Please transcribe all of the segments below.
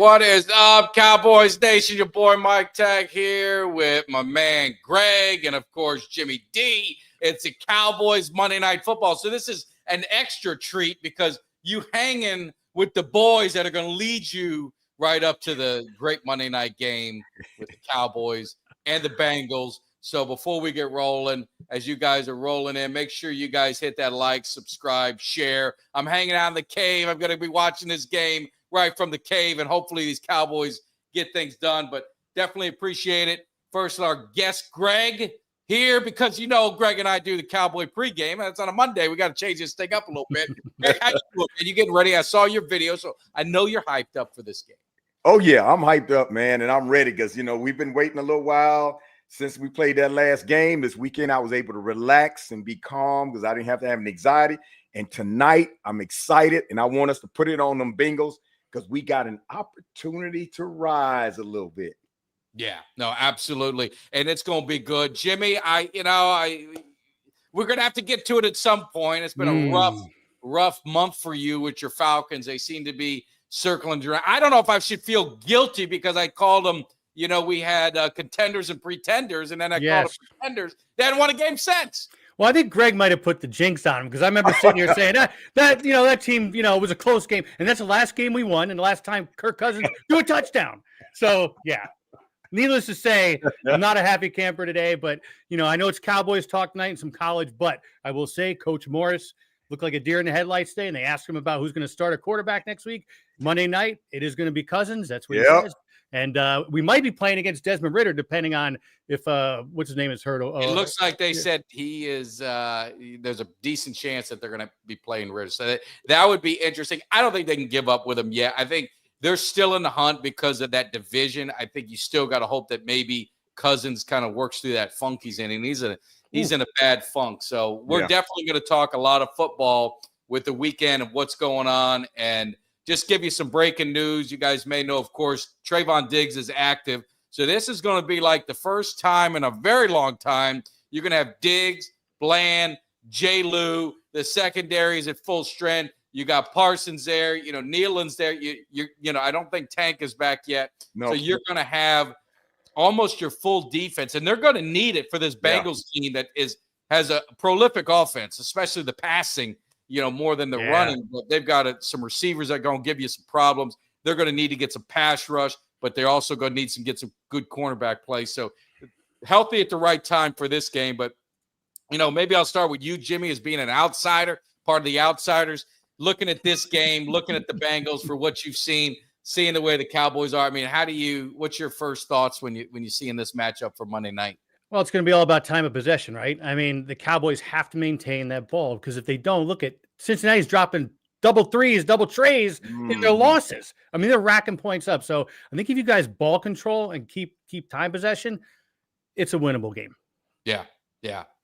What is up, Cowboys Nation? Your boy Mike Tag here with my man Greg and, of course, Jimmy Dee. It's a Cowboys Monday Night Football. So this is an extra treat because you hanging with the boys that are going to lead you right up to the great Monday night game with the Cowboys and the Bengals. So before we get rolling, as you guys are rolling in, make sure you guys hit that like, subscribe, share. I'm hanging out in the cave. I'm going to be watching this game right from the cave, and hopefully these Cowboys get things done, but definitely appreciate it. First, our guest, Greg, here, because you know Greg and I do the Cowboy pregame, and it's on a Monday. We got to change this thing up a little bit. Hey, how you doing, man? You getting ready? I saw your video, so I know you're hyped up for this game. Oh, yeah, I'm hyped up, man, and I'm ready because, you know, we've been waiting a little while since we played that last game. This weekend, I was able to relax and be calm because I didn't have to have an anxiety, and tonight, I'm excited, and I want us to put it on them Bengals, because we got an opportunity to rise a little bit. Yeah, no, absolutely. And it's going to be good. Jimmy, we're going to have to get to it at some point. It's been a rough month for you with your Falcons. They seem to be circling around. I don't know if I should feel guilty because I called them, you know, we had contenders and pretenders, and then I called them pretenders. They hadn't won a game since. Well, I think Greg might have put the jinx on him because I remember sitting here saying that team, was a close game, and that's the last game we won, and the last time Kirk Cousins threw a touchdown. So, yeah, needless to say, I'm not a happy camper today, but, I know it's Cowboys talk night and some college, but I will say Coach Morris looked like a deer in the headlights today, and they asked him about who's going to start a quarterback next week. Monday night, it is going to be Cousins. That's what he says. And we might be playing against Desmond Ridder, depending on if what's his name is hurt. It looks like they said he is. There's a decent chance that they're going to be playing Ridder, so that would be interesting. I don't think they can give up with him yet. I think they're still in the hunt because of that division. I think you still got to hope that maybe Cousins kind of works through that funk he's in, and he's in a bad funk. So we're definitely going to talk a lot of football with the weekend of what's going on, and just give you some breaking news. You guys may know, of course, Trayvon Diggs is active. So this is going to be like the first time in a very long time you're going to have Diggs, Bland, J. Lou. The secondary is at full strength. You got Parsons there. Nealon's there. I don't think Tank is back yet. No. So you're going to have almost your full defense, and they're going to need it for this Bengals team that has a prolific offense, especially the passing. More than the running, but they've got some receivers that are going to give you some problems. They're going to need to get some pass rush, but they're also going to need get some good cornerback play. So healthy at the right time for this game. But, maybe I'll start with you, Jimmy, as being an outsider, part of the outsiders, looking at this game, looking at the Bengals for what you've seen, seeing the way the Cowboys are. I mean, what's your first thoughts when you see in this matchup for Monday night? Well, it's going to be all about time of possession, right? I mean, the Cowboys have to maintain that ball because if they don't, look at Cincinnati's dropping double threes, double trays in their losses. I mean, they're racking points up. So I think if you guys ball control and keep time possession, it's a winnable game. Yeah.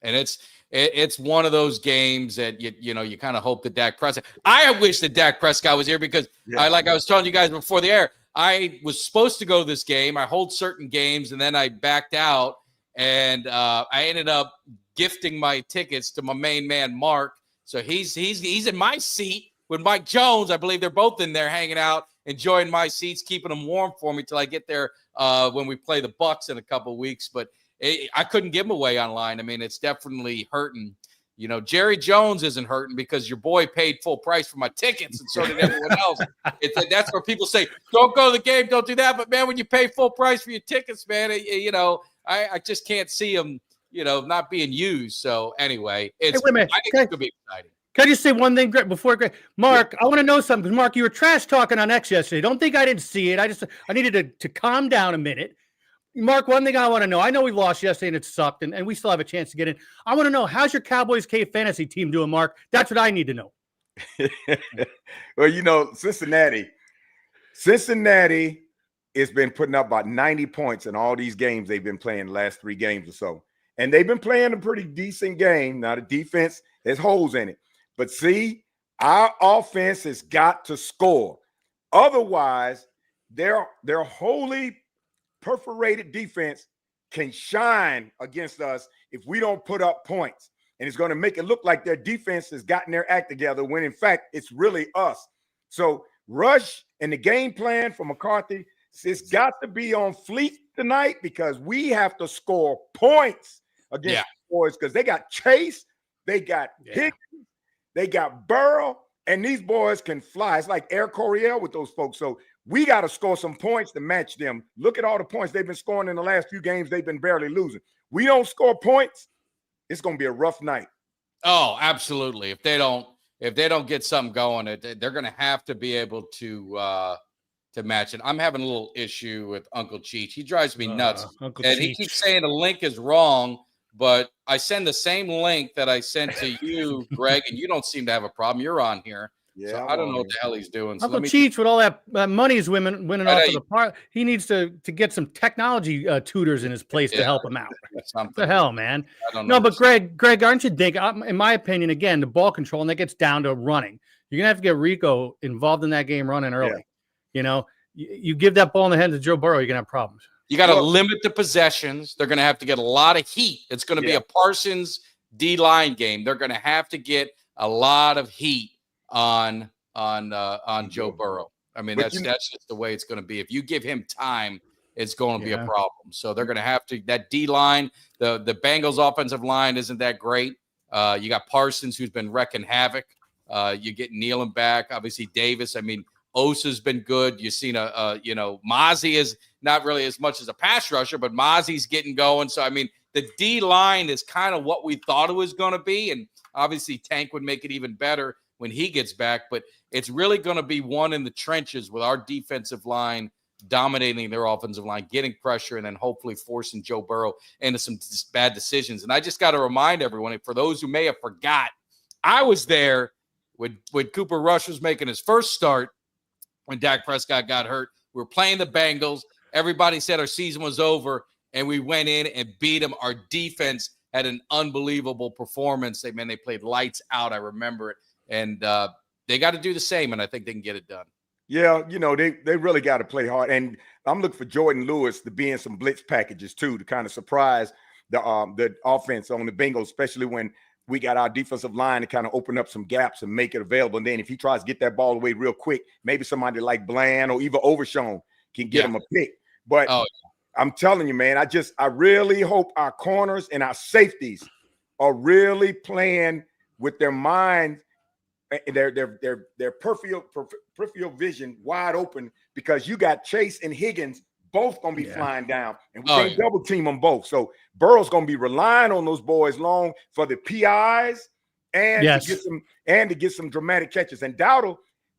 And it's one of those games that you kind of hope that Dak Prescott. I wish that Dak Prescott was here because I was telling you guys before the air, I was supposed to go to this game. I hold certain games and then I backed out. And I ended up gifting my tickets to my main man, Mark. So he's in my seat with Mike Jones. I believe they're both in there hanging out, enjoying my seats, keeping them warm for me till I get there when we play the Bucs in a couple of weeks. But I couldn't give them away online. I mean, it's definitely hurting. Jerry Jones isn't hurting because your boy paid full price for my tickets, and so did everyone else. That's where people say, don't go to the game, don't do that. But, man, when you pay full price for your tickets, man, I just can't see them, not being used. So anyway, I think it's going to be exciting. Can I just say one thing before Greg? Mark, I want to know something. Mark, you were trash talking on X yesterday. Don't think I didn't see it. I needed to calm down a minute. Mark, one thing I want to know. I know we lost yesterday and it sucked, and we still have a chance to get in. I want to know, how's your Cowboys Cave fantasy team doing, Mark? That's what I need to know. Well, Cincinnati has been putting up about 90 points in all these games they've been playing the last 3 games or so. And they've been playing a pretty decent game. Now, the defense has holes in it. But see, our offense has got to score. Otherwise, their wholly perforated defense can shine against us if we don't put up points. And it's going to make it look like their defense has gotten their act together when, in fact, it's really us. So rush and the game plan for McCarthy, it's got to be on fleek tonight because we have to score points against the boys because they got Chase, they got Higgins, they got Burrow, and these boys can fly. It's like Air Coryell with those folks. So we got to score some points to match them. Look at all the points they've been scoring in the last few games. They've been barely losing. We don't score points, it's going to be a rough night. Oh, absolutely. If they don't get something going, they're going to have to be able to match it. I'm having a little issue with Uncle Cheech. He drives me nuts. Uncle and Cheech. He keeps saying the link is wrong, but I send the same link that I sent to you, Greg, and you don't seem to have a problem. You're on here. Yeah, so I don't know what the hell he's doing. So Uncle Cheech, with all that money he's winning off of the part, he needs to get some technology tutors in his place to help him out. What the hell, man? I don't know. No, but Greg, aren't you thinking? In my opinion, again, the ball control, and that gets down to running. You're gonna have to get Rico involved in that game running early. Yeah. You know, you give that ball in the hands of Joe Burrow, you're gonna have problems. You got to limit the possessions. They're going to have to get a lot of heat. It's going to be a Parsons D-line game. They're going to have to get a lot of heat on Joe Burrow. I mean, that's just the way it's going to be. If you give him time, it's going to be a problem. So they're going to have to – that D-line, the Bengals offensive line isn't that great. You got Parsons, who's been wrecking havoc. You get Nealon back. Obviously, Davis. I mean, Osa's been good. You've seen Mozzie is not really as much as a pass rusher, but Mozzie's getting going. So, I mean, the D-line is kind of what we thought it was going to be. And obviously Tank would make it even better when he gets back. But it's really going to be one in the trenches with our defensive line dominating their offensive line, getting pressure, and then hopefully forcing Joe Burrow into some bad decisions. And I just got to remind everyone, for those who may have forgot, I was there when Cooper Rush was making his first start when Dak Prescott got hurt. We were playing the Bengals. Everybody said our season was over, and we went in and beat them. Our defense had an unbelievable performance. They played lights out. I remember it. And they got to do the same, and I think they can get it done. Yeah, they really got to play hard. And I'm looking for Jordan Lewis to be in some blitz packages, too, to kind of surprise the offense on the Bengals, especially when we got our defensive line to kind of open up some gaps and make it available. And then if he tries to get that ball away real quick, maybe somebody like Bland or even Overshown can get him a pick. But I'm telling you, man, I really hope our corners and our safeties are really playing with their mind, their peripheral vision wide open, because you got Chase and Higgins both going to be flying down, and we can't double team them both. So Burrow's going to be relying on those boys long for the PIs and to get some dramatic catches. And Dowdle,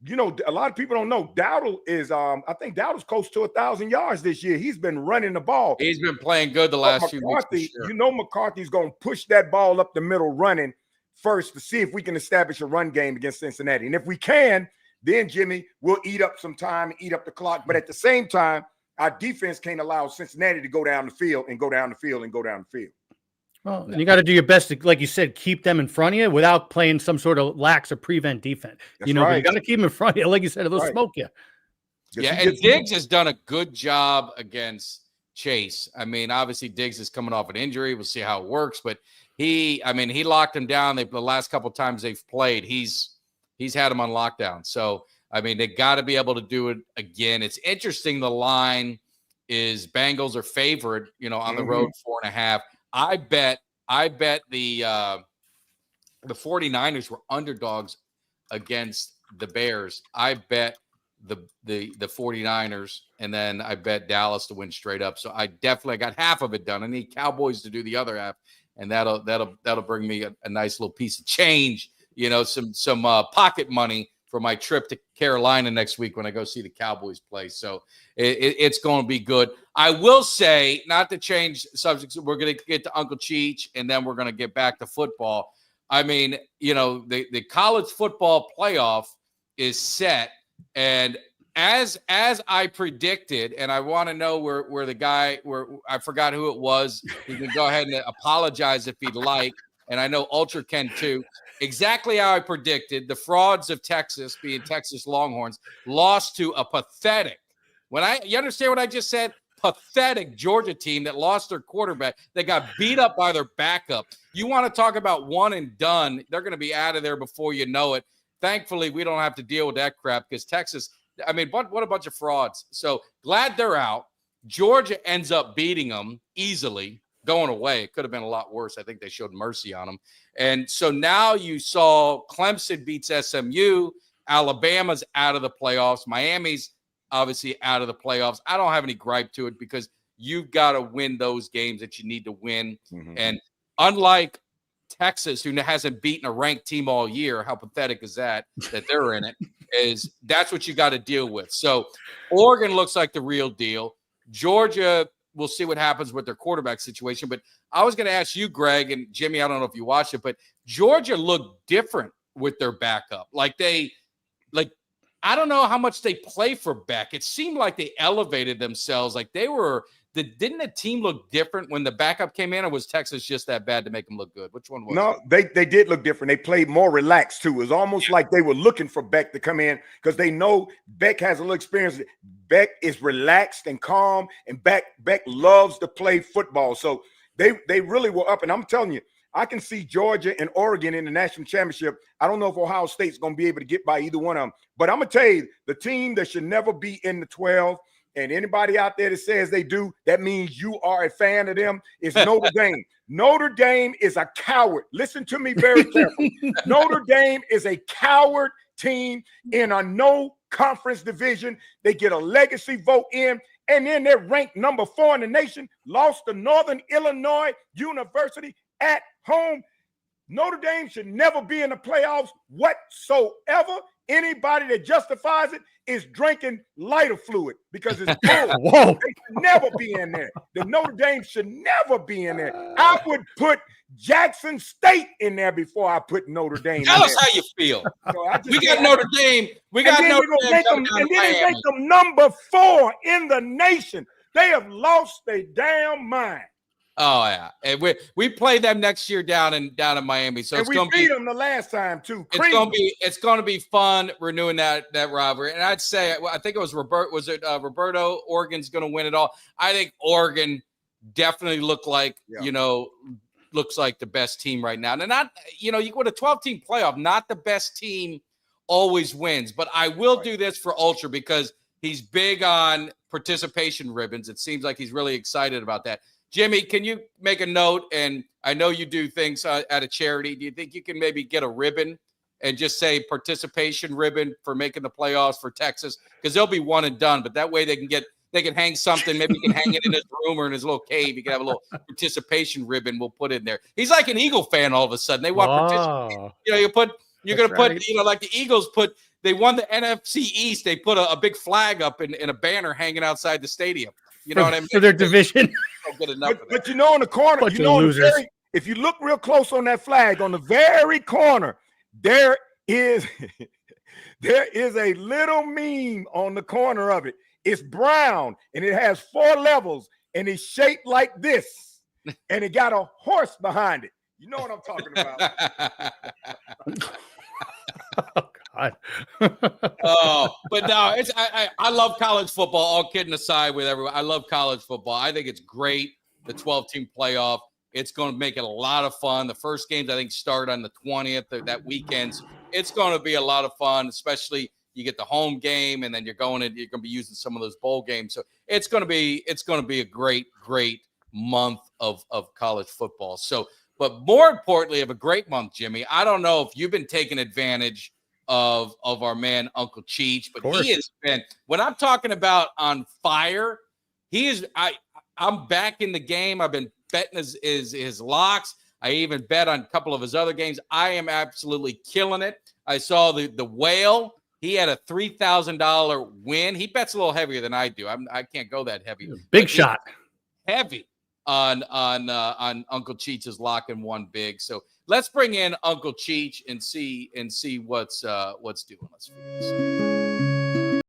a lot of people don't know, Dowdle is I think Dowdle's close to 1,000 yards this year. He's been running the ball. He's been playing good the last few weeks. Sure. McCarthy's going to push that ball up the middle running first to see if we can establish a run game against Cincinnati. And if we can, then Jimmy, we'll eat up some time, eat up the clock. But at the same time, our defense can't allow Cincinnati to go down the field and go down the field and go down the field. Well, you got to do your best to, like you said, keep them in front of you without playing some sort of lax or prevent defense. But you got to keep them in front of you. Like you said, they'll smoke you. Yeah, and Diggs has done a good job against Chase. I mean, obviously Diggs is coming off an injury. We'll see how it works. But he locked him down. The last couple of times they've played, he's had him on lockdown. So, I mean, they got to be able to do it again. It's interesting. The line is Bengals are favored, on the road 4.5. I bet the 49ers were underdogs against the Bears. I bet the 49ers, and then I bet Dallas to win straight up. So I definitely got half of it done. I need Cowboys to do the other half, and that'll bring me a nice little piece of change, some pocket money for my trip to Carolina next week when I go see the Cowboys play. So it's going to be good. I will say, not to change subjects, we're going to get to Uncle Cheech, and then we're going to get back to football. I mean, the college football playoff is set. And as I predicted, and I want to know where the guy, I forgot who it was. He can go ahead and apologize if he'd like. And I know Ultra can too. Exactly how I predicted, the frauds of Texas, being Texas Longhorns, lost to a pathetic. You understand what I just said? Pathetic Georgia team that lost their quarterback. They got beat up by their backup. You want to talk about one and done? They're going to be out of there before you know it. Thankfully, we don't have to deal with that crap because Texas I mean, what a bunch of frauds. So glad they're out. Georgia ends up beating them easily, going away. It could have been a lot worse. I think they showed mercy on them. And so now you saw Clemson beats SMU. Alabama's out of the playoffs. Miami's obviously out of the playoffs. I don't have any gripe to it because you've got to win those games that you need to win. Mm-hmm. And unlike Texas, who hasn't beaten a ranked team all year, how pathetic is that they're in it, is that's what you got to deal with. So Oregon looks like the real deal. Georgia, we'll see what happens with their quarterback situation. But I was going to ask you, Greg, and Jimmy, I don't know if you watched it, but Georgia looked different with their backup. I don't know how much they play for Beck. It seemed like they elevated themselves. Like didn't the team look different when the backup came in, or was Texas just that bad to make them look good? Which one was No, it? They did look different. They played more relaxed too. It was almost like they were looking for Beck to come in because they know Beck has a little experience. Beck is relaxed and calm, and Beck loves to play football. So they really were up. And I'm telling you, I can see Georgia and Oregon in the national championship. I don't know if Ohio State's going to be able to get by either one of them. But I'm going to tell you, the team that should never be in the 12, and anybody out there that says they do, that means you are a fan of them, is Notre Dame. Notre Dame is a coward. Listen to me very carefully. Notre Dame is a coward team in a no-conference division. They get a legacy vote in, and then they're ranked number 4 in the nation, lost to Northern Illinois University at home. Notre Dame should never be in the playoffs whatsoever. Anybody that justifies it is drinking lighter fluid because it's bull. Whoa. They should never be in there. The Notre Dame should never be in there. I would put Jackson State in there before I put Notre Dame. Tell us how you feel. So we got Notre Dame. We got Notre Dame. And then they make them number 4 in the nation. They have lost their damn mind. Oh yeah, and we play them next year down in Miami. So and we beat them the last time too. It's gonna be fun renewing that rivalry. And I'd say I think it was Roberto. Oregon's gonna win it all. I think Oregon definitely looks like the best team right now. And not you with a 12-team playoff, not the best team always wins. But I will do this for Ultra because he's big on participation ribbons. It seems like he's really excited about that. Jimmy, can you make a note? And I know you do things at a charity. Do you think you can maybe get a ribbon and just say participation ribbon for making the playoffs for Texas? Because they'll be one and done. But that way they can hang something. Maybe he can hang it in his room or in his little cave. You can have a little participation ribbon. We'll put in there. He's like an Eagle fan all of a sudden. They want participation. You're going to put, like the Eagles they won the NFC East. They put a big flag up in a banner hanging outside the stadium. You know what I mean? For their division. But in the corner, if you look real close on that flag, on the very corner, there is a little meme on the corner of it. It's brown and it has 4 levels and it's shaped like this, and it got a horse behind it. You know what I'm talking about? Oh God. But no, I love college football. All kidding aside with everyone, I love college football. I think it's great. The 12-team playoff. It's going to make it a lot of fun. The first games I think start on the 20th. That weekend. It's going to be a lot of fun, especially you get the home game, and then you're going to be using some of those bowl games. So it's going to be a great month of college football. So, but more importantly, of a great month, Jimmy. I don't know if you've been taking advantage of our man Uncle Cheech, but he has been. When I'm talking about on fire, he is. I'm back in the game. I've been betting his locks. I even bet on a couple of his other games. I am absolutely killing it. I saw the whale. He had a $3,000 win. He bets a little heavier than I do. I can't go that heavy. Big shot. Heavy on Uncle Cheech's lock and one big. So let's bring in Uncle Cheech and see what's doing. Let's figure this out.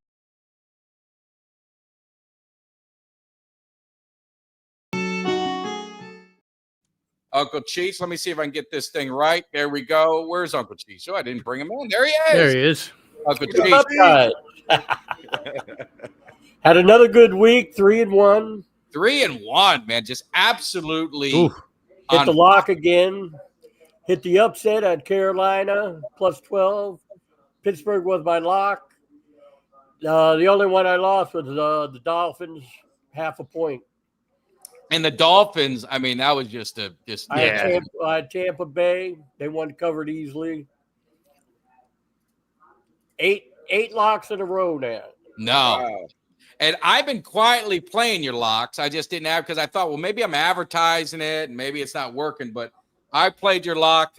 Uncle Cheech, let me see if I can get this thing right. There we go. Where's Uncle Cheech? Oh, I didn't bring him in. There he is. There he is. Uncle Cheech. Had another good week, 3-1. 3-1, man. Just absolutely hit the lock again. Hit the upset at Carolina, +12. Pittsburgh was my lock. The only one I lost was the Dolphins, 0.5 point. And the Dolphins, I mean, that was just I had Tampa Bay. They won covered easily. Eight locks in a row now. No. Wow. And I've been quietly playing your locks. I just didn't have because I thought, well, maybe I'm advertising it and maybe it's not working. But I played your lock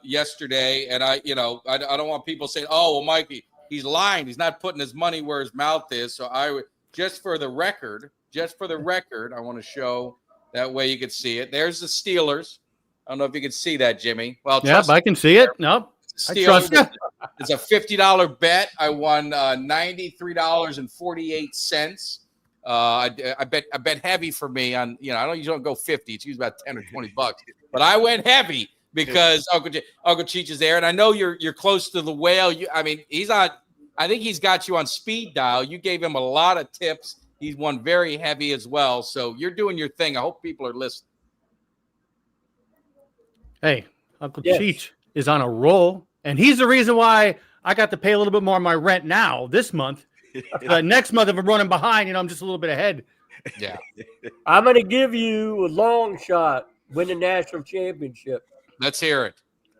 yesterday, and I don't want people saying, "Oh, well, Mikey, he's lying. He's not putting his money where his mouth is." So I would just for the record, I want to show that way you could see it. There's the Steelers. I don't know if you can see that, Jimmy. Well, yeah, I can see it. No, I trust you. It's a $50 bet. I won $93.48. I bet heavy for me on, I don't usually go 50. It's usually about 10 or 20 bucks. But I went heavy because Uncle Cheech is there. And I know you're close to the whale. I think he's got you on speed dial. You gave him a lot of tips. He's won very heavy as well. So you're doing your thing. I hope people are listening. Hey, Uncle Cheech is on a roll. And he's the reason why I got to pay a little bit more on my rent now this month. Next month, if I'm running behind, I'm just a little bit ahead. Yeah. I'm going to give you a long shot, win the national championship. Let's hear it.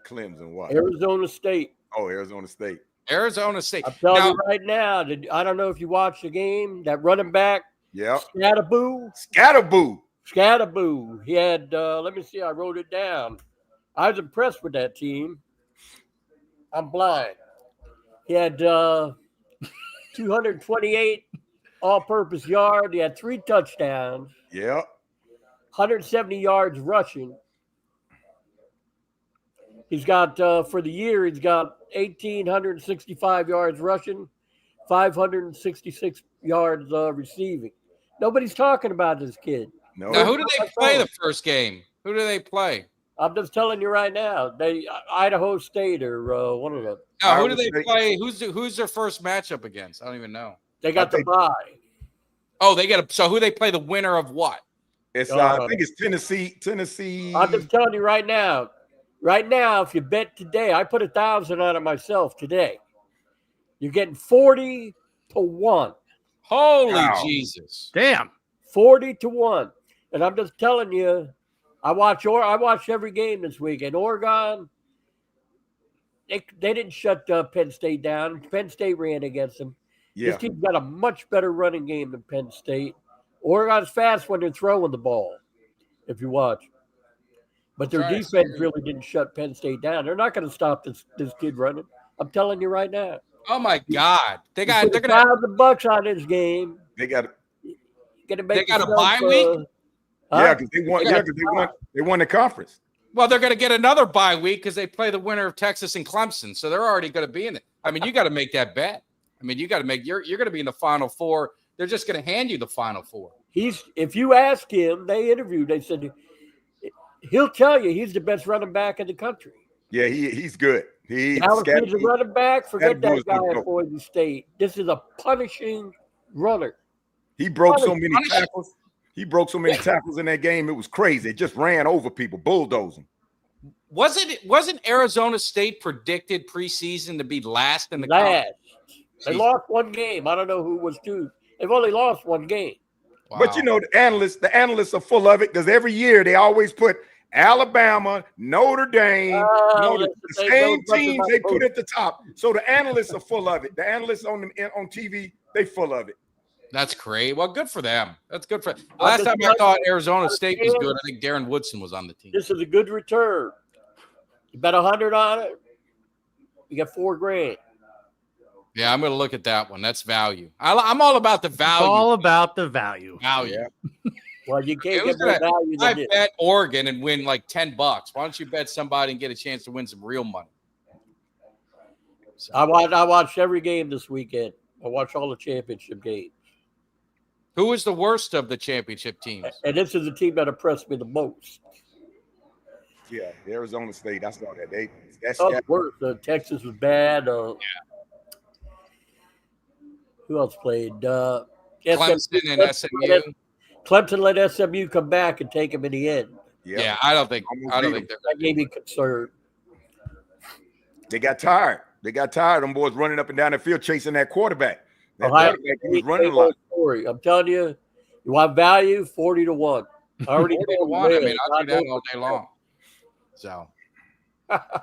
Clemson, what? Arizona State. Oh, Arizona State. Arizona State. I'm telling you right now, I don't know if you watched the game, that running back, Yep. Scatterboo. He had, let me see, I wrote it down. I was impressed with that team. I'm blind. He had 228 all-purpose yards. He had 3 touchdowns. Yep. 170 yards rushing. He's got, for the year, he's got 1,865 yards rushing, 566 yards receiving. Nobody's talking about this kid. No. Now, who did they play the first game? Who do they play? I'm just telling you right now. Idaho State or one of them. Now, who do they play? Who's their first matchup against? I don't even know. They got the bye. Oh, they got so who they play the winner of what? It's I think it's Tennessee. I'm just telling you right now. Right now, if you bet today, I put 1,000 on it myself today. You're getting 40 to 1. Holy Jesus! Damn, 40 to 1. And I'm just telling you. I watched every game this week. In Oregon, they didn't shut Penn State down. Penn State ran against them. Yeah. This team's got a much better running game than Penn State. Oregon's fast when they're throwing the ball, if you watch. But their defense really didn't shut Penn State down. They're not going to stop this kid running. I'm telling you right now. Oh my God! They're gonna $1,000 on this game. They got a bye week. Yeah, because they won the conference. Well, they're going to get another bye week because they play the winner of Texas and Clemson, so they're already going to be in it. I mean, you got to make that bet. I mean, you got to make you're going to be in the Final Four. They're just going to hand you the Final Four. If you ask him, they interviewed. They said he'll tell you he's the best running back in the country. Yeah, he's good. He's a running back. Forget that guy at Boise State. This is a punishing runner. He broke so many tackles. He broke so many tackles in that game. It was crazy. It just ran over people, bulldozing. Wasn't Arizona State predicted preseason to be last in the conference? They lost one game. I don't know who was two. They've only lost one game. Wow. But the analysts are full of it because every year they always put Alabama, Notre Dame, the same teams they put at the top. So the analysts are full of it. The analysts on TV, they full of it. That's great. Well, good for them. That's good for them. Last time I thought Arizona State was good, I think Darren Woodson was on the team. This is a good return. You bet 100 on it, you get $4,000. Yeah, I'm going to look at that one. That's value. I'm all about the value. All about the value. Value. Yeah. Well, you can't get more value than this. I bet Oregon and win like $10. Why don't you bet somebody and get a chance to win some real money? So. I watched every game this weekend. I watched all the championship games. Who was the worst of the championship teams? And this is the team that impressed me the most. Yeah, Arizona State. I saw that. That's worse. Texas was bad. Who else played? Clemson and SMU. Clemson let SMU come back and take them in the end. Yeah, I don't think that gave me concern. They got tired. Them boys running up and down the field chasing that quarterback. That Ohio quarterback, he was State, running a same lot. old story. I'm telling you, you want value, 40-1. I already 40 to told 1. I you, mean, I'll not do that going all day long. So,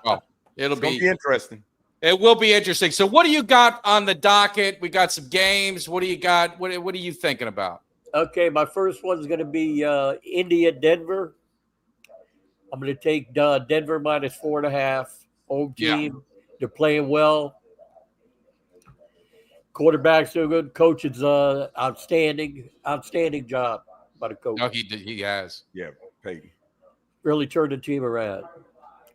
well, It's gonna be interesting. It will be interesting. So, what do you got on the docket? We got some games. What do you got? What are you thinking about? Okay, my first one's going to be Indy at Denver. I'm going to take Denver minus 4.5. Home team. They're playing well. Quarterback's doing good. Coach is outstanding job by the coach. No, he has. Yeah, Peyton. Really turned the team around.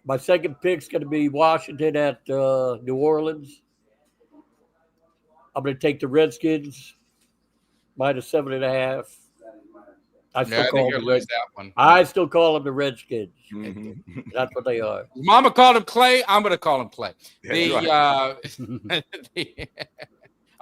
My second pick's going to be Washington at New Orleans. I'm going to take the Redskins minus 7.5. I still call them the that one. I still call them the Redskins. Mm-hmm. That's what they are. Mama called him Clay. I'm going to call him Clay.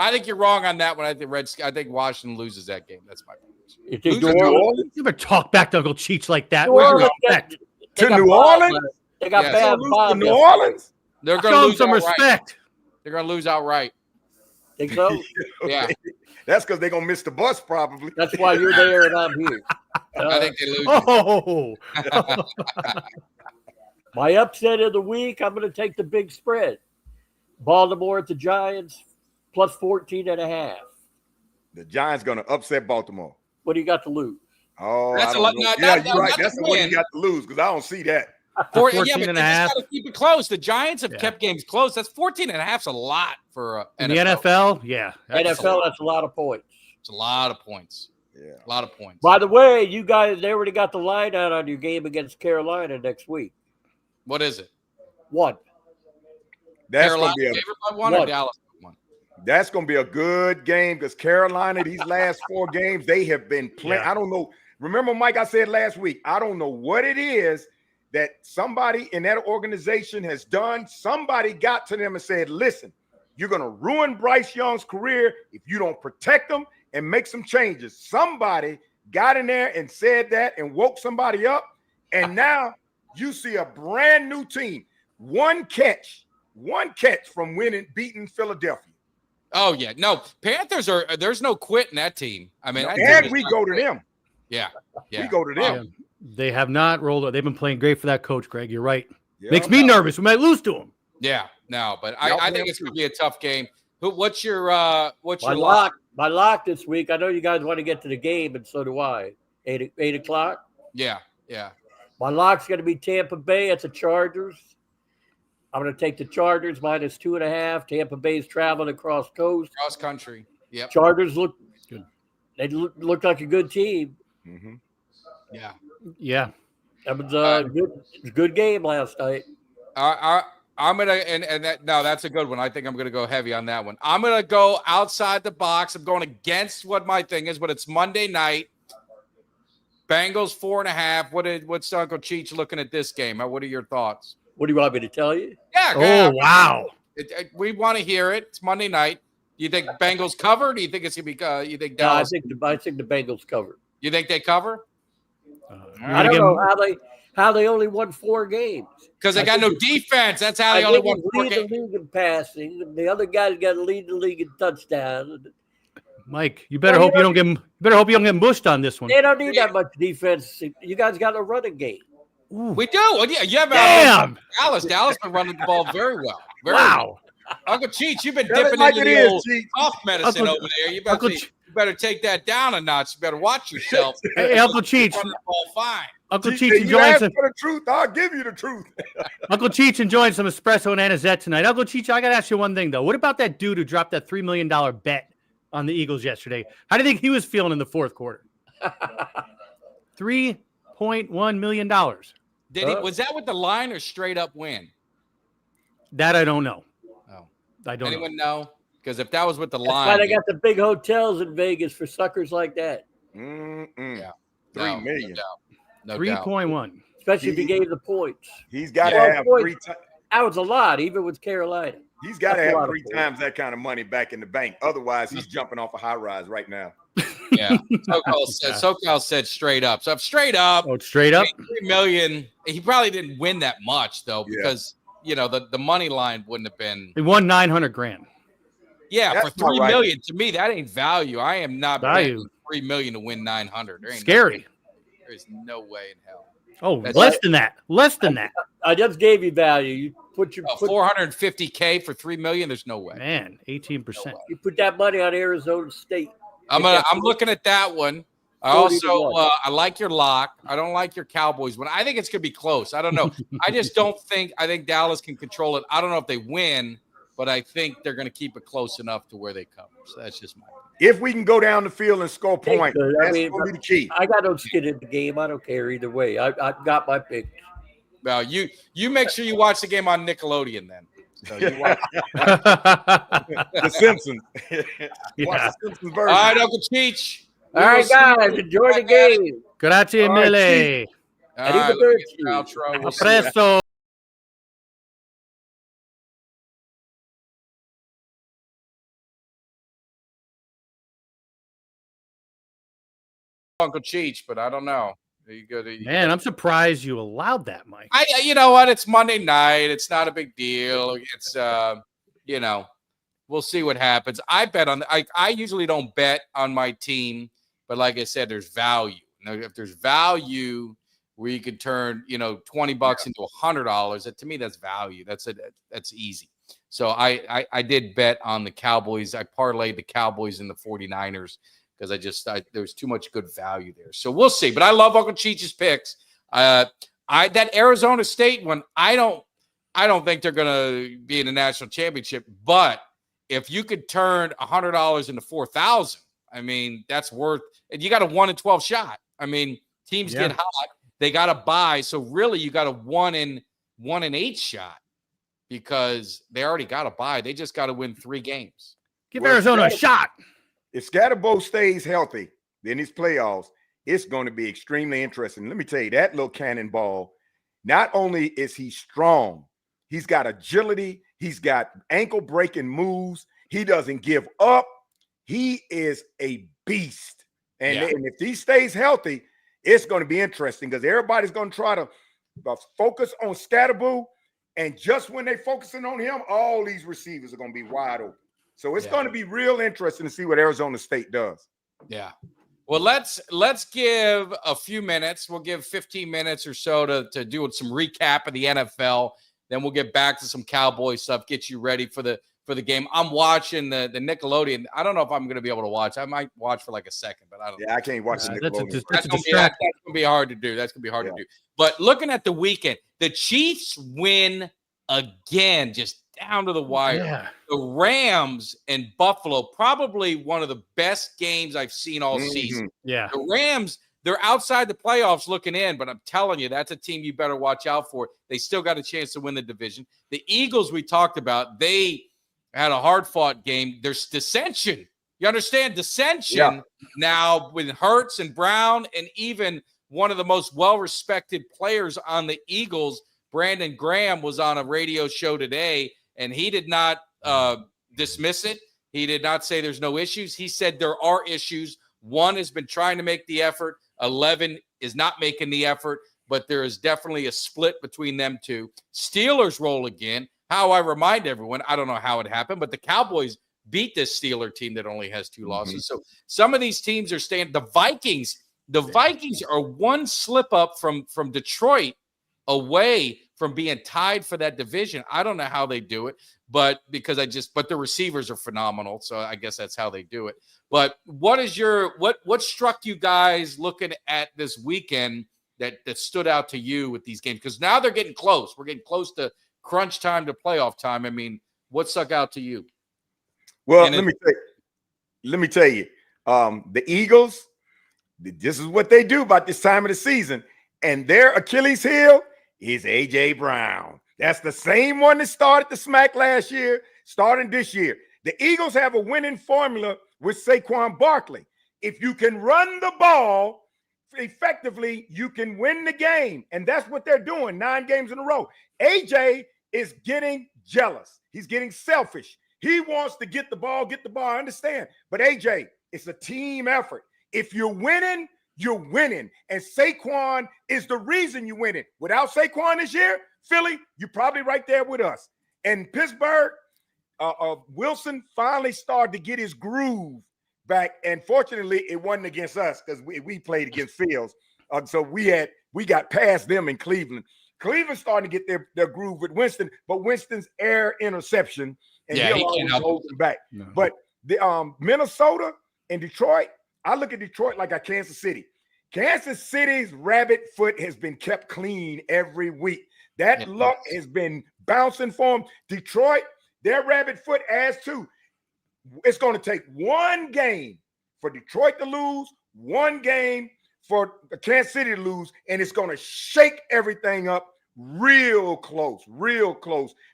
I think you're wrong on that one. I think Washington loses that game. That's my prediction. You think New Orleans? You ever talk back to Uncle Cheech like that? New Where's your Orleans respect? To New Orleans? They got Yes. bad To Bob. New Orleans? They're going Show to him lose some outright. respect. They're going to lose outright. Think so? Yeah. That's because they're gonna miss the bus, probably. That's why you're there and I'm here. I think they lose. Oh, My upset of the week, I'm going to take the big spread. Baltimore at the Giants, plus 14.5. The Giants gonna upset Baltimore. What do you got to lose? Oh, That's I a don't lot- know. no, Yeah, that- you're right. that's That's a the one win. you got to lose because I don't see that. Yeah, but 14 they and just a half. got to keep it close. The Giants have Yeah. kept games close. That's 14 and a half is a lot for in the NFL, yeah. NFL, that's a lot of points. It's a lot of points. Yeah. A lot of points. By the way, you guys, they already got the line out on your game against Carolina next week. What is it? What? That's Carolina gonna be a favored by one or What? Dallas by one? That's going to be a good game because Carolina, these last 4 games, they have been playing. Yeah. I don't know. Remember, Mike, I said last week, I don't know what it is that somebody in that organization has done. Somebody got to them and said, listen, you're going to ruin Bryce Young's career if you don't protect him and make some changes. Somebody got in there and said that and woke somebody up. And now you see a brand new team. One catch from beating Philadelphia. Oh yeah, no Panthers are. There's no quit in that team. I mean, that team And is we not go to quit. them. Yeah, yeah. We go to them. They have not rolled. They've been playing great for that coach, Greg. You're right. Yeah. Makes me nervous. We might lose to him. Yeah, no, but Y'all I play think it's them going to be a tough game. What's your My lock this week. I know you guys want to get to the game, and so do I. 8 o'clock. Yeah. My lock's going to be Tampa Bay at the Chargers. I'm going to take the Chargers minus 2.5. Tampa Bay's traveling across coast. Cross country. Yep. Chargers look good. They look like a good team. Mm-hmm. Yeah. Yeah. That was a good game last night. I'm gonna and that no, that's a good one. I think I'm gonna go heavy on that one. I'm gonna go outside the box. I'm going against what my thing is, but it's Monday night. Bengals 4.5. What's Uncle Cheech looking at this game? What are your thoughts? What do you want me to tell you? Yeah. Oh, wow. We want to hear it. It's Monday night. Do you think Bengals cover? Do you think it's gonna be? You think No, I Dallas? think the Bengals covered. You think they cover? I don't know how they only won 4 games. Because they got no defense. That's how they I only think won he's 4 lead games. the league in passing. And the other guy's got to lead the league in touchdowns. Mike, you better hope you don't get him. Better hope you don't get mushed on this one. They don't need that much defense. You guys got a running game. Ooh. We do. Well, yeah, you have Damn. Dallas been running the ball very well. Very Wow. well. Uncle Cheech, you've been Tell it dipping like into it the is, old Cheech. cough medicine Uncle- over there. You Uncle better take that down a notch. You better watch yourself. Hey, Uncle Cheech. Running the ball fine. Uncle Cheech, Cheech you enjoying ask some. for the truth, I'll give you the truth. Uncle Cheech enjoying some espresso and anisette tonight. Uncle Cheech, I got to ask you one thing though. What about that dude who dropped that $3 million bet on the Eagles yesterday? How do you think he was feeling in the fourth quarter? $3.1 million. Did he? Was that with the line or straight up win? That I don't know. Oh, I don't know. anyone know? Because if that was with the That's line, why they got the big hotels in Vegas for suckers like that. Yeah. $3 million. No doubt. 3.1. Especially if you gave the points. He's got to Yeah. have Well, 3 times. That was a lot, even with Carolina. He's got to That's a lot have of 3 points. times that kind of money back in the bank. Otherwise, he's jumping off a high rise right now. Yeah. SoCal said straight up. So if straight up, Oh, straight up. 3 million. He probably didn't win that much though, Yeah. because the money line wouldn't have been. He won $900,000. Yeah, That's for not $3 right. million, to me, that ain't value. I am not Value. betting $3 million to win 900. There ain't Scary. there's no way in hell. Oh, That's less than that. Less than that. I just gave you value. You put your $450K for $3 million. There's no way. Man, 18%. you put that money on Arizona State. I'm looking at that one. I 40 to also 1. I like your lock. I don't like your Cowboys one. I think it's gonna be close. I don't know. I just don't think. I think Dallas can control it. I don't know if they win, but I think they're gonna keep it close enough to where they cover. So that's just my opinion. If we can go down the field and score points, that's I mean, going to be the key. I got no skin in the game. I don't care either way. I've got my pick. Well, you make sure you watch the game on Nickelodeon then. So you watch The Simpsons. Yeah. Watch the Simpsons All version. right, Uncle Cheech. All right, guys, enjoy the game. Grazie All right, mille. All right, let me get the outro. We'll see you. Presto. Uncle Cheech, but I don't know. You go to Man, I'm surprised you allowed that, Mike. you know what? It's Monday night. It's not a big deal. It's we'll see what happens. I bet on I usually don't bet on my team, but like I said, there's value. Now, if there's value where you can turn, $20 into $100, that to me that's value. That's easy. So I did bet on the Cowboys. I parlayed the Cowboys and the 49ers. Because there's too much good value there. So we'll see. But I love Uncle Cheech's picks. That Arizona State one, I don't think they're gonna be in the national championship. But if you could turn $100 into $4,000, I mean, that's worth. And you got a 1 in 12 shot. I mean, teams get hot, they got to buy. So really, you got a 1 in 8 shot because they already got to buy. They just got to win 3 games. Give Arizona a shot. If Scatterbo stays healthy in these playoffs, it's going to be extremely interesting. Let me tell you, that little cannonball, not only is he strong, he's got agility, he's got ankle-breaking moves, he doesn't give up. He is a beast. And if he stays healthy, it's going to be interesting because everybody's going to try to focus on Scatterbo. And just when they're focusing on him, all these receivers are going to be wide open. So it's going to be real interesting to see what Arizona State does. Yeah. Well, let's give a few minutes. We'll give 15 minutes or so to do some recap of the NFL. Then we'll get back to some Cowboy stuff, get you ready for the game. I'm watching the Nickelodeon. I don't know if I'm going to be able to watch. I might watch for like a second, but I don't know. Yeah, I can't watch the Nickelodeon. That's going to be hard to do. That's going to be hard to do. But looking at the weekend, the Chiefs win again, just down to the wire. Yeah. The Rams and Buffalo, probably one of the best games I've seen all season. Yeah. The Rams, they're outside the playoffs looking in, but I'm telling you, that's a team you better watch out for. They still got a chance to win the division. The Eagles we talked about, they had a hard-fought game. There's dissension. You understand? Dissension now with Hurts and Brown and even one of the most well-respected players on the Eagles, Brandon Graham, was on a radio show today, and he did not dismiss it. He did not say there's no issues. He said there are issues. One has been trying to make the effort. 11 is not making the effort, but there is definitely a split between them two. Steelers roll again. How I remind everyone, I don't know how it happened, but the Cowboys beat this Steeler team that only has 2 losses. So some of these teams are staying. The Vikings are one slip up from Detroit away from being tied for that division. I don't know how they do it, but the receivers are phenomenal. So I guess that's how they do it. But what struck you guys looking at this weekend that stood out to you with these games? Because now they're getting close. We're getting close to crunch time to playoff time. I mean, what stuck out to you? Well, let me tell you, the Eagles, this is what they do about this time of the season, and their Achilles heel is A.J. Brown. That's the same one that started the smack last year, starting this year. The Eagles have a winning formula with Saquon Barkley. If you can run the ball effectively, you can win the game, and that's what they're doing 9 games in a row. A.J. is getting jealous. He's getting selfish. He wants to get the ball, I understand. But A.J., it's a team effort. If you're winning, you're winning. And Saquon is the reason you're winning. Without Saquon this year, Philly, you're probably right there with us. And Pittsburgh, Wilson finally started to get his groove back, and fortunately, it wasn't against us because we played against Fields. So we got past them in Cleveland. Cleveland's starting to get their groove with Winston, but Winston's air interception, and he always holds him back. No. But the Minnesota and Detroit, I look at Detroit like a Kansas City. Kansas City's rabbit foot has been kept clean every week. That luck has been bouncing for them. Detroit, their rabbit foot adds too. It's going to take one game for Detroit to lose, one game for Kansas City to lose, and it's going to shake everything up real close,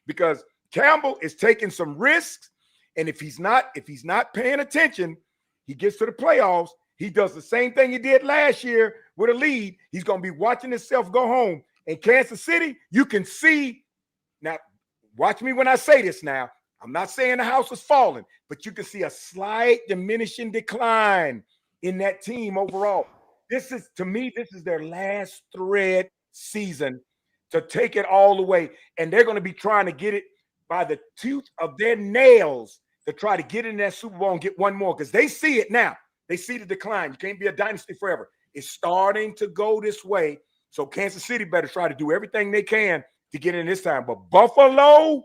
because Campbell is taking some risks, and if he's not paying attention, he gets to the playoffs. He does the same thing he did last year with a lead. He's going to be watching himself go home. In Kansas City, you can see now. Watch me when I say this now. I'm not saying the house is falling, but you can see a slight diminishing decline in that team overall. This is their last thread season to take it all the way. And they're going to be trying to get it by the tooth of their nails to try to get in that Super Bowl and get one more, because they see it now. They see the decline. You can't be a dynasty forever. It's starting to go this way. So Kansas City better try to do everything they can to get in this time. But Buffalo,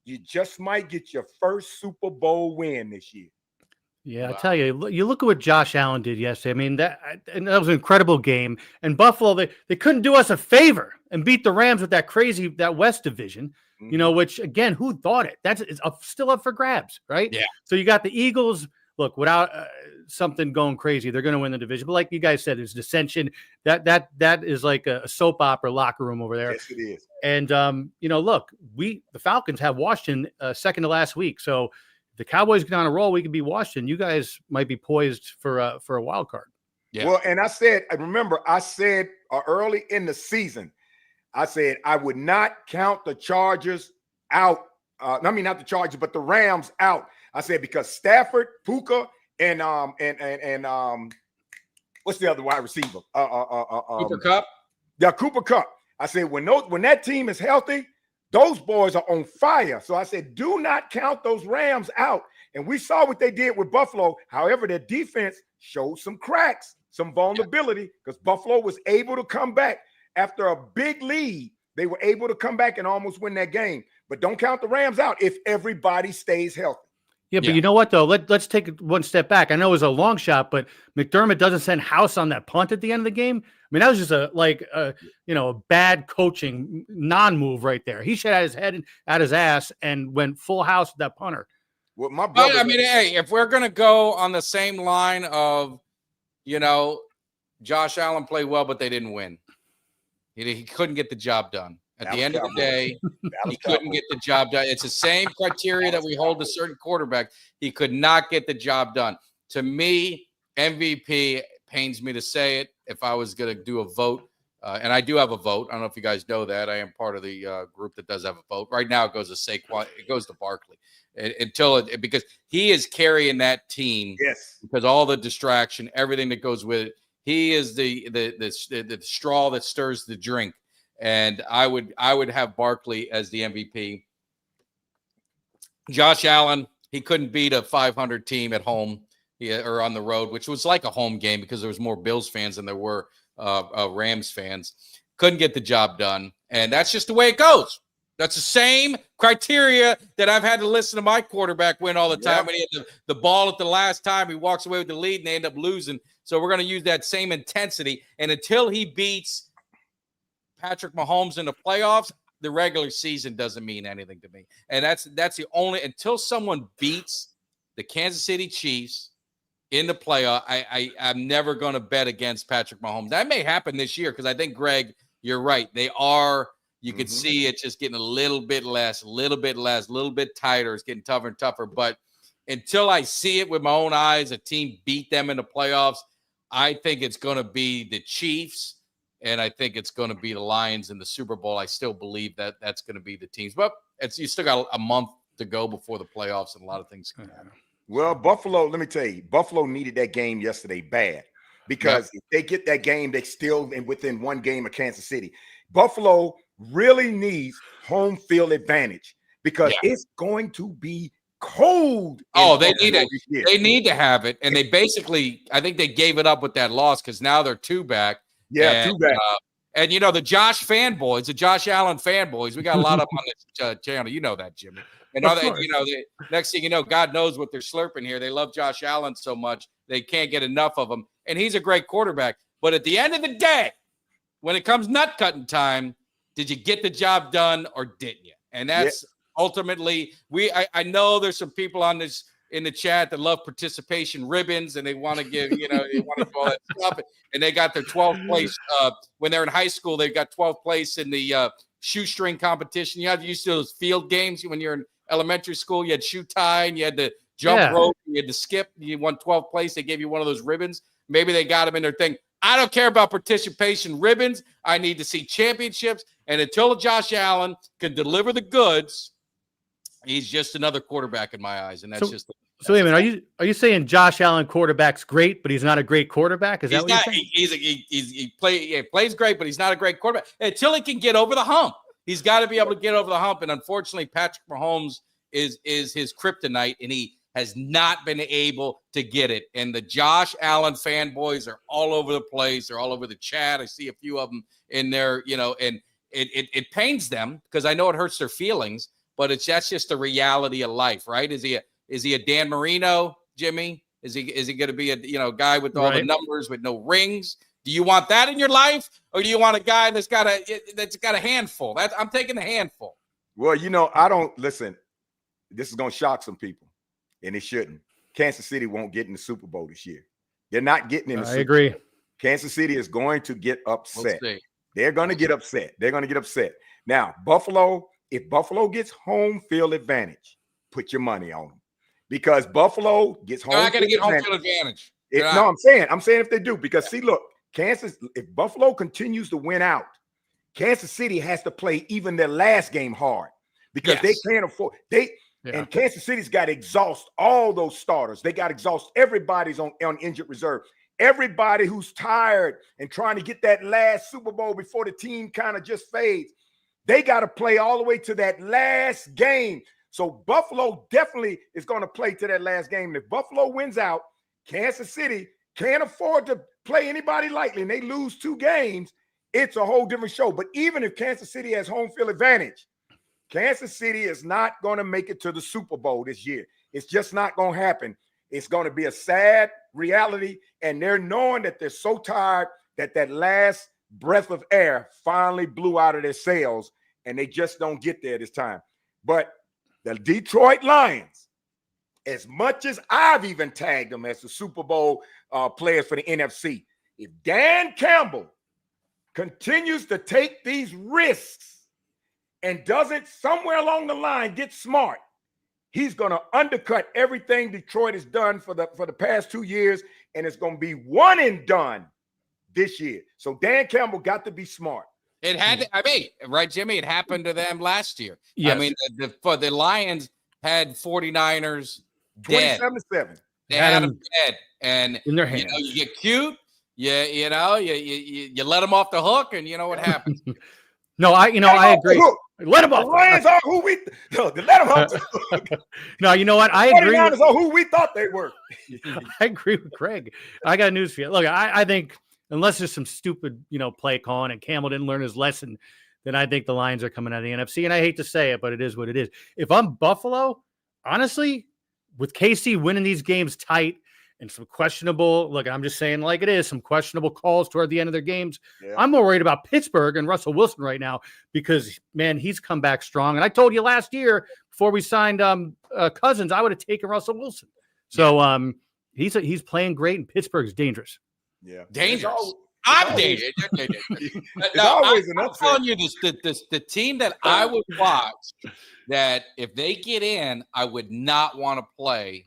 you just might get your first Super Bowl win this year. Yeah, wow. I tell you, you look at what Josh Allen did yesterday. I mean, that was an incredible game. And Buffalo, they couldn't do us a favor and beat the Rams with that West division, which, again, who thought it? It's still up for grabs, right? Yeah. So you got the Eagles. Look, without something going crazy, they're going to win the division. But like you guys said, there's dissension. That is like a soap opera locker room over there. Yes, it is. And, look, the Falcons have Washington second to last week. So if the Cowboys get on a roll, we could be Washington. You guys might be poised for a wild card. Yeah. Well, and I said early in the season, I said I would not count the Chargers out. Not the Chargers, but the Rams out. I said because Stafford, Puka, and what's the other wide receiver? Cooper Kupp. Yeah, Cooper Kupp. I said when that team is healthy, those boys are on fire. So I said, do not count those Rams out. And we saw what they did with Buffalo. However, their defense showed some cracks, some vulnerability, because Buffalo was able to come back after a big lead. They were able to come back and almost win that game. But don't count the Rams out if everybody stays healthy. Yeah, but you know what, though? Let's take it one step back. I know it was a long shot, but McDermott doesn't send House on that punt at the end of the game. I mean, that was just a bad coaching non-move right there. He should have his head out his ass and went full house with that punter. Well, my brother. But, hey, if we're going to go on the same line of, Josh Allen played well, but they didn't win. He couldn't get the job done. At the end of the day, he couldn't get the job done. It's the same criteria that we hold to certain quarterbacks. He could not get the job done. To me, MVP, pains me to say it, if I was going to do a vote, and I do have a vote. I don't know if you guys know that. I am part of the group that does have a vote. Right now, it goes to Saquon. It goes to Barkley because he is carrying that team. Yes. Because all the distraction, everything that goes with it. He is the straw that stirs the drink. And I would have Barkley as the MVP. Josh Allen, he couldn't beat a 500 team at home or on the road, which was like a home game because there was more Bills fans than there were Rams fans. Couldn't get the job done. And that's just the way it goes. That's the same criteria that I've had to listen to my quarterback win all the time. When he had the ball at the last time, he walks away with the lead and they end up losing. So we're going to use that same intensity. And until he beats Patrick Mahomes in the playoffs, the regular season doesn't mean anything to me. And that's the only, until someone beats the Kansas City Chiefs in the playoff, I'm never going to bet against Patrick Mahomes. That may happen this year because I think, Greg, you're right. They are, you can see it just getting a little bit less, a little bit tighter. It's getting tougher and tougher. But until I see it with my own eyes, a team beat them in the playoffs, I think it's going to be the Chiefs. And I think it's going to be the Lions in the Super Bowl. I still believe that that's going to be the teams. But you still got a month to go before the playoffs, and a lot of things can happen. Well, Buffalo, let me tell you, Buffalo needed that game yesterday bad because if they get that game, they still within one game of Kansas City. Buffalo really needs home field advantage because it's going to be cold. Oh, they need it. They need to have it, and they basically, I think they gave it up with that loss because now they're 2 back. Yeah, 2 back. And the Josh fanboys, the Josh Allen fanboys, we got a lot of them on this channel. You know that, Jimmy. And the next thing you know, God knows what they're slurping here. They love Josh Allen so much they can't get enough of him, and he's a great quarterback. But at the end of the day, when it comes nut cutting time, did you get the job done or didn't you? And that's ultimately I know there's some people on this in the chat that love participation ribbons and they want to give, they want to do all that stuff. And they got their 12th place when they're in high school. They got 12th place in the shoestring competition. You used to those field games when you're in elementary school. You had shoe tie and you had the jump rope. You had to skip. You won 12th place. They gave you one of those ribbons. Maybe they got them in their thing. I don't care about participation ribbons. I need to see championships. And until Josh Allen can deliver the goods, he's just another quarterback in my eyes. And that's So wait a minute, are you saying Josh Allen quarterback's great, but he's not a great quarterback? Is that what you're saying? He plays great, but he's not a great quarterback until he can get over the hump. He's got to be able to get over the hump. And unfortunately, Patrick Mahomes is his kryptonite, and he has not been able to get it. And the Josh Allen fanboys are all over the place. They're all over the chat. I see a few of them in there, and it pains them because I know it hurts their feelings, but that's just the reality of life, right? Is he a Dan Marino, Jimmy? Is he going to be a guy with all the numbers with no rings? Do you want that in your life, or do you want a guy that's got a handful? I'm taking the handful. Well, I don't listen. This is going to shock some people, and it shouldn't. Kansas City won't get in the Super Bowl this year. They're not getting in the Super Bowl. I agree. Kansas City is going to get upset. They're going to get upset. They're going to get upset. Now, if Buffalo gets home field advantage, put your money on them. Because Buffalo gets home. They're not going to get home field advantage. I'm saying if they do, because see, look, if Buffalo continues to win out, Kansas City has to play even their last game hard because they can't afford. And Kansas City's got to exhaust all those starters. They got to exhaust everybody's on injured reserve. Everybody who's tired and trying to get that last Super Bowl before the team kind of just fades, they got to play all the way to that last game. So Buffalo definitely is going to play to that last game. And if Buffalo wins out, Kansas City can't afford to play anybody lightly, and they lose 2 games, it's a whole different show. But even if Kansas City has home field advantage, Kansas City is not going to make it to the Super Bowl this year. It's just not going to happen. It's going to be a sad reality, and they're knowing that they're so tired that last breath of air finally blew out of their sails, and they just don't get there this time. But the Detroit Lions, as much as I've even tagged them as the Super Bowl players for the NFC, if Dan Campbell continues to take these risks and doesn't somewhere along the line get smart, he's going to undercut everything Detroit has done for the past 2 years, and it's going to be one and done this year. So Dan Campbell got to be smart. It had, right, Jimmy? It happened to them last year. Yes. I mean, the Lions had 49ers dead. 27-7. They had them dead, and in their hands. You get cute. You let them off the hook, and you know what happens. No, I agree. Let them off. The Lions are who we let them off the hook. No, you know what? I agree. 49ers are who we thought they were. I agree with Craig. I got news for you. Look, I think unless there's some stupid, play calling and Campbell didn't learn his lesson, then I think the Lions are coming out of the NFC. And I hate to say it, but it is what it is. If I'm Buffalo, honestly, with KC winning these games tight and some questionable, look, I'm just saying like it is, some questionable calls toward the end of their games. Yeah. I'm more worried about Pittsburgh and Russell Wilson right now because, man, he's come back strong. And I told you last year before we signed Cousins, I would have taken Russell Wilson. So he's playing great, and Pittsburgh's dangerous. Yeah, dangerous. I'm dangerous. I'm telling you the team that I would watch that if they get in, I would not want to play,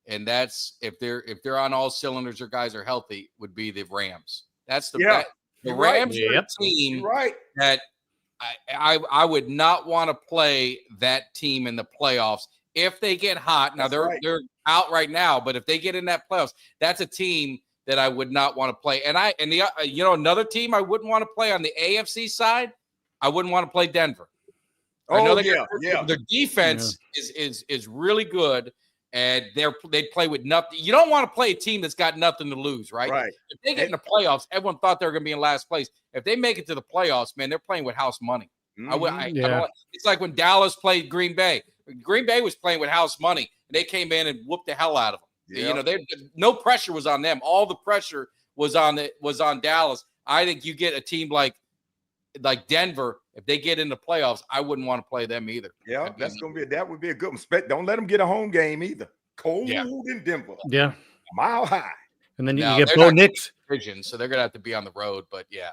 and that's if they're on all cylinders or guys are healthy, would be the Rams. That's the Rams are a team that I would not want to play that team in the playoffs if they get hot. Now they're out right now, but if they get in that playoffs, that's a team that I would not want to play. And another team I wouldn't want to play on the AFC side, I wouldn't want to play Denver. I know Oh, they yeah. their defense is really good, and they play with nothing. You don't want to play a team that's got nothing to lose, right? Right. If they get in the playoffs, everyone thought they were going to be in last place. If they make it to the playoffs, man, they're playing with house money. It's like when Dallas played Green Bay. Green Bay was playing with house money, and they came in and whooped the hell out of them. Yeah. You know, no pressure was on them. All the pressure was on Dallas. I think you get a team like Denver, if they get in the playoffs, I wouldn't want to play them either. Yeah, that would be a good one. Don't let them get a home game either. Cold in Denver. Yeah. Mile high. And then you get Bo Nix. So they're going to have to be on the road. But yeah.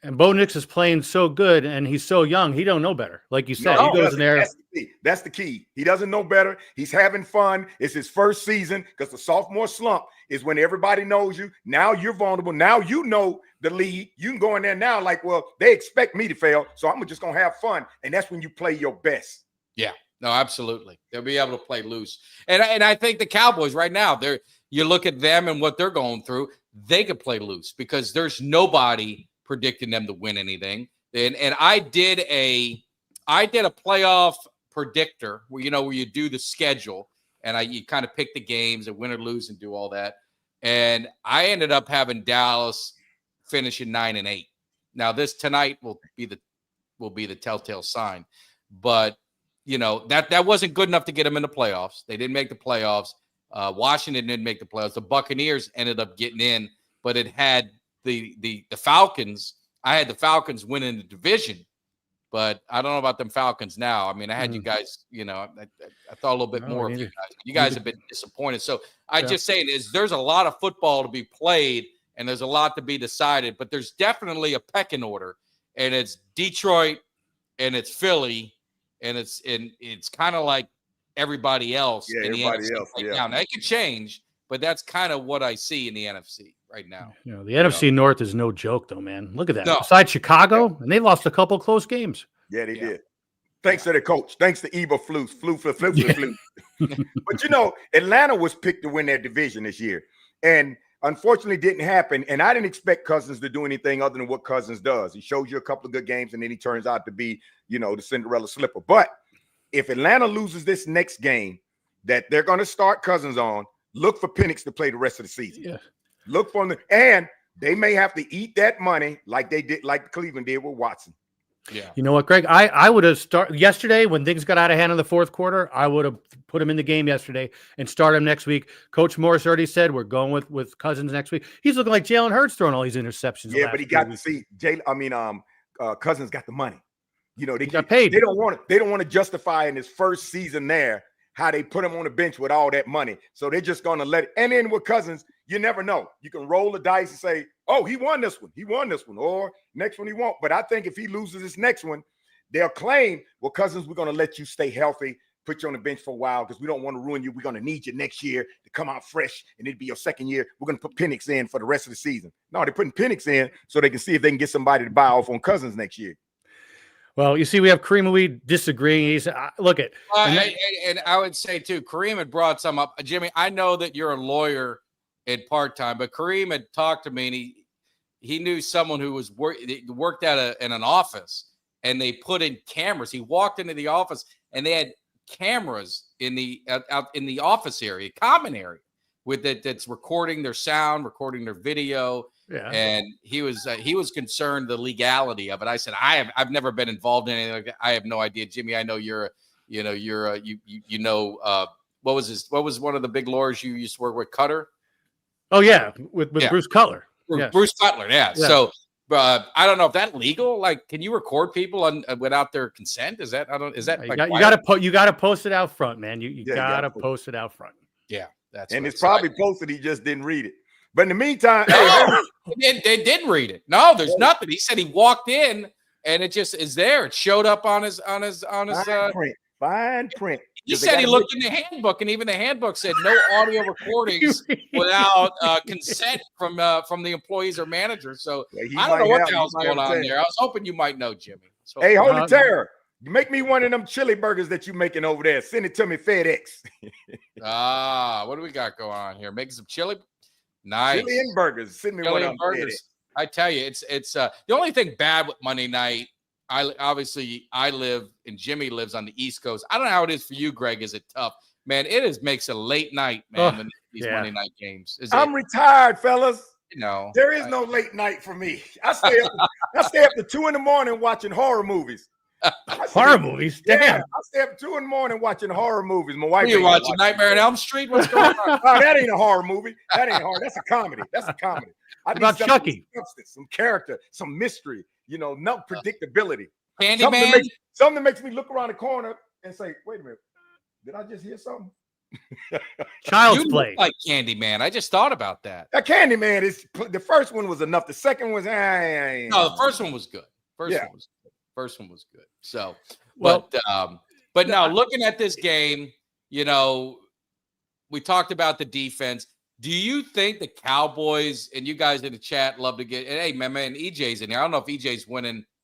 And Bo Nix is playing so good, and he's so young. He don't know better. Like you said, he goes in there. That's the key. He doesn't know better. He's having fun. It's his first season because the sophomore slump is when everybody knows you. Now you're vulnerable. Now you know the lead. You can go in there now like, well, they expect me to fail, so I'm just going to have fun. And that's when you play your best. Yeah. No, absolutely. They'll be able to play loose. And I think the Cowboys right now, you look at them and what they're going through, they could play loose because there's nobody predicting them to win anything. And I did a playoff predictor where you do the schedule and you kind of pick the games and win or lose and do all that. And I ended up having Dallas finishing 9-8. Now this tonight will be the telltale sign, but that wasn't good enough to get them in the playoffs. They didn't make the playoffs. Washington didn't make the playoffs. The Buccaneers ended up getting in, but it had the Falcons. I had the Falcons winning the division, but I don't know about them Falcons now. I mean, I had you guys, I thought a little bit more of you guys. You guys have been disappointed. So just saying there's a lot of football to be played and there's a lot to be decided, but there's definitely a pecking order, and it's Detroit and it's Philly and it's kind of like everybody else in the NFC now. Now it could change, but that's kind of what I see in the NFC right now. The NFC North is no joke, though, man. Look at that. No. Besides Chicago, and they lost a couple close games. Yeah, they did. Thanks to the coach. Thanks to Eva Flu. But Atlanta was picked to win their division this year, and unfortunately didn't happen. And I didn't expect Cousins to do anything other than what Cousins does. He shows you a couple of good games, and then he turns out to be, the Cinderella slipper. But if Atlanta loses this next game that they're going to start Cousins on, look for Penix to play the rest of the season. Yeah. Look for them, and they may have to eat that money like Cleveland did with Watson. Yeah. You know what, Greg? I would have started yesterday when things got out of hand in the fourth quarter. I would have put him in the game yesterday and start him next week. Coach Morris already said we're going with Cousins next week. He's looking like Jalen Hurts throwing all these interceptions. Yeah, but he got to see Cousins got the money. They got paid. They don't want to justify in his first season there how they put him on the bench with all that money. So they're just going to let it. And then with Cousins, you never know. You can roll the dice and say, oh, he won this one. He won this one. Or next one he won't. But I think if he loses this next one, they'll claim, well, Cousins, we're going to let you stay healthy, put you on the bench for a while because we don't want to ruin you. We're going to need you next year to come out fresh, and it'll be your second year. We're going to put Penix in for the rest of the season. No, they're putting Penix in so they can see if they can get somebody to buy off on Cousins next year. Well, you see, we have Kareem Lee disagreeing. He's look at, and I would say too, Kareem had brought some up. Jimmy, I know that you're a lawyer in part-time, but Kareem had talked to me, and he knew someone who was worked in an office, and they put in cameras. He walked into the office, and they had cameras in the out in the office area, common area, with it that's recording their sound, recording their video. Yeah. And he was concerned the legality of it. I said, I've never been involved in anything like that. I have no idea. Jimmy, I know what was one of the big lawyers you used to work with, Cutter? Oh yeah, with Bruce Cutler. Bruce Cutler, yeah. So I don't know if that's legal. Like, can you record people without their consent? Is that you gotta post it out front, man. You gotta post it out front. Yeah, it's probably posted. He just didn't read it. But in the meantime, they didn't read it. No, there's nothing. He said he walked in and it just is there. It showed up on his fine print. He said he looked in the handbook, and even the handbook said no audio recordings without consent from the employees or managers. So I don't know what the hell's going on there. I was hoping you might know, Jimmy. So, hey, Holy Terror, make me one of them chili burgers that you making over there. Send it to me FedEx. What do we got going on here? Making some chili. Nice. Chili and burgers. Send me one of them burgers. I tell you, it's the only thing bad with Monday night I live and Jimmy lives on the East Coast. I don't know how it is for you, Greg. Is it tough? Man, makes a late night, man, when these Monday night games. I'm retired, fellas. There is I no late night for me. I stay up to 2 a.m. watching horror movies. Horror movies? Damn. Yeah, I stay up 2 a.m. watching horror movies. My wife. Are you watching Nightmare on Elm Street? What's going on? Oh, that ain't a horror movie. That ain't horror. That's a comedy. I need about Chucky? Some character, some mystery. No predictability. Candyman. Something that makes me look around the corner and say, "Wait a minute, did I just hear something?" Child's Play. Like Candyman. I just thought about that. That Candyman is the first one was enough. The second was no. The first one was good. First one was good. So, well, but now looking at this game, we talked about the defense. Do you think the Cowboys, and you guys in the chat love to get, and hey, man, EJ's in here. I don't know if EJ's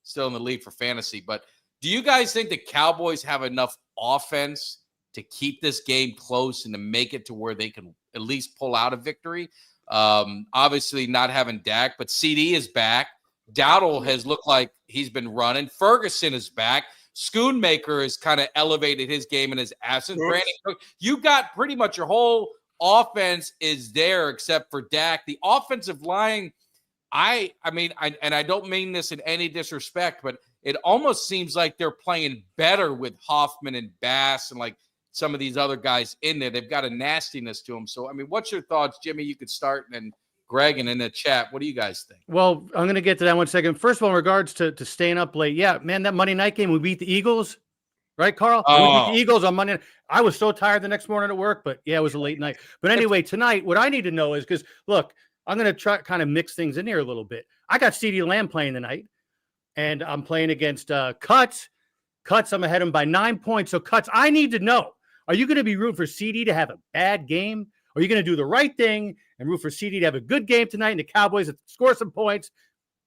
still in the league for fantasy, but do you guys think the Cowboys have enough offense to keep this game close and to make it to where they can at least pull out a victory? Obviously not having Dak, but CD is back. Dowdle has looked like he's been running. Ferguson is back. Schoonmaker has kind of elevated his game in his absence. Brandon Cook, you got pretty much your whole offense is there except for Dak. The offensive line, I don't mean this in any disrespect, but it almost seems like they're playing better with Hoffman and Bass and like some of these other guys in there. They've got a nastiness to them. So, what's your thoughts, Jimmy? You could start, and then Greg, and in the chat, what do you guys think? Well, I'm going to get to that one second. First of all, in regards to staying up late, yeah, man, that Monday night game, we beat the Eagles, right, Carl? We beat the Eagles on Monday night. I was so tired the next morning at work, but yeah, it was a late night. But anyway, tonight, what I need to know is, because, look, I'm going to try kind of mix things in here a little bit. I got CeeDee Lamb playing tonight, and I'm playing against Cuts. Cuts, I'm ahead of him by 9 points. So, Cuts, I need to know, are you going to be rooting for CD to have a bad game? Or are you going to do the right thing and root for CD to have a good game tonight and the Cowboys to score some points,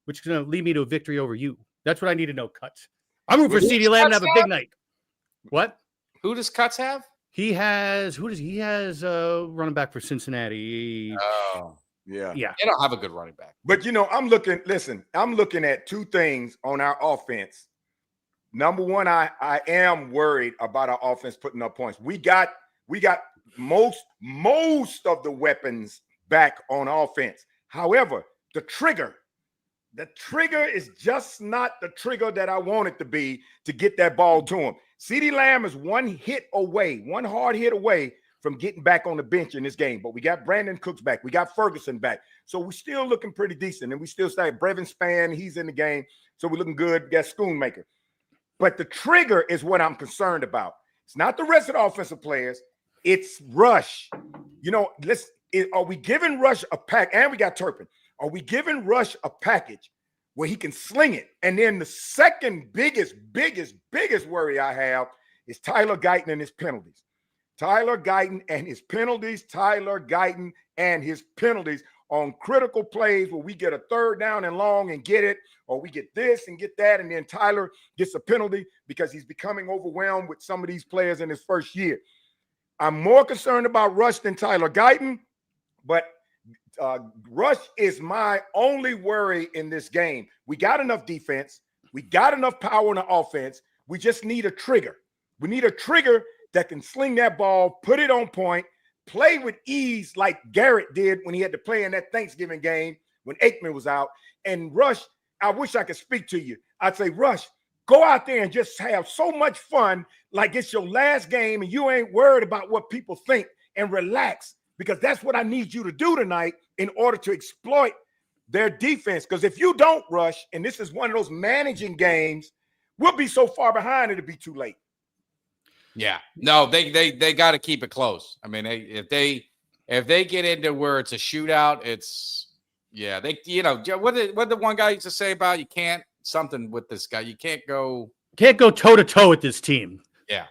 which is going to lead me to a victory over you? That's what I need to know, Cuts. I'm rooting for CeeDee Lamb to have a big night. What? Who does Cuts have? He has running back for Cincinnati. Oh, yeah. They don't have a good running back. But I'm looking at two things on our offense. Number one, I am worried about our offense putting up points. We got most of the weapons back on offense. However, the trigger is just not the trigger that I want it to be to get that ball to him. CeeDee Lamb is one hard hit away from getting back on the bench in this game. But we got Brandon Cooks back. We got Ferguson back. So we're still looking pretty decent. And we still stay Brevin Spann. He's in the game. So we're looking good. We got Schoonmaker. But the trigger is what I'm concerned about. It's not the rest of the offensive players. It's Rush. Are we giving Rush a pack? And we got Turpin. Are we giving Rush a package where he can sling it? And then the second biggest worry I have is Tyler Guyton and his penalties. Tyler Guyton and his penalties on critical plays where we get a third down and long and get it, or we get this and get that, and then Tyler gets a penalty because he's becoming overwhelmed with some of these players in his first year. I'm more concerned about Rush than Tyler Guyton, but Rush is my only worry in this game. We got enough defense. We got enough power in the offense. We just need a trigger. We need a trigger that can sling that ball, put it on point, play with ease like Garrett did when he had to play in that Thanksgiving game when Aikman was out. And Rush, I wish I could speak to you. I'd say, Rush, go out there and just have so much fun like it's your last game and you ain't worried about what people think, and relax, because that's what I need you to do tonight in order to exploit their defense. Because if you don't, Rush, and this is one of those managing games, we'll be so far behind it'll be too late. Yeah, no, they got to keep it close. If they get into where it's a shootout, what the one guy used to say about you can't something with this guy. You can't go toe to toe with this team. Yeah,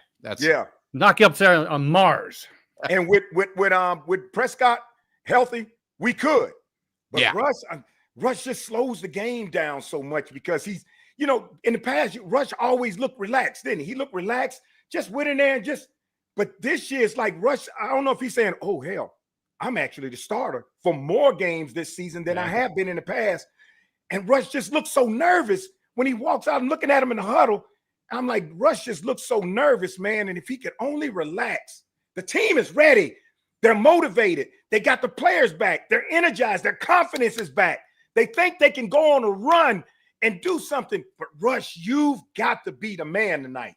knock you up there on Mars. And with Prescott healthy, we could. But Rush just slows the game down so much because he's, in the past, Rush always looked relaxed, didn't he? He looked relaxed. Just went in there and but this year it's like Rush, I don't know if he's saying, oh, hell, I'm actually the starter for more games this season than I have been in the past. And Rush just looks so nervous when he walks out, I'm looking at him in the huddle. I'm like, Rush just looks so nervous, man. And if he could only relax, the team is ready. They're motivated. They got the players back. They're energized. Their confidence is back. They think they can go on a run and do something. But Rush, you've got to be the man tonight.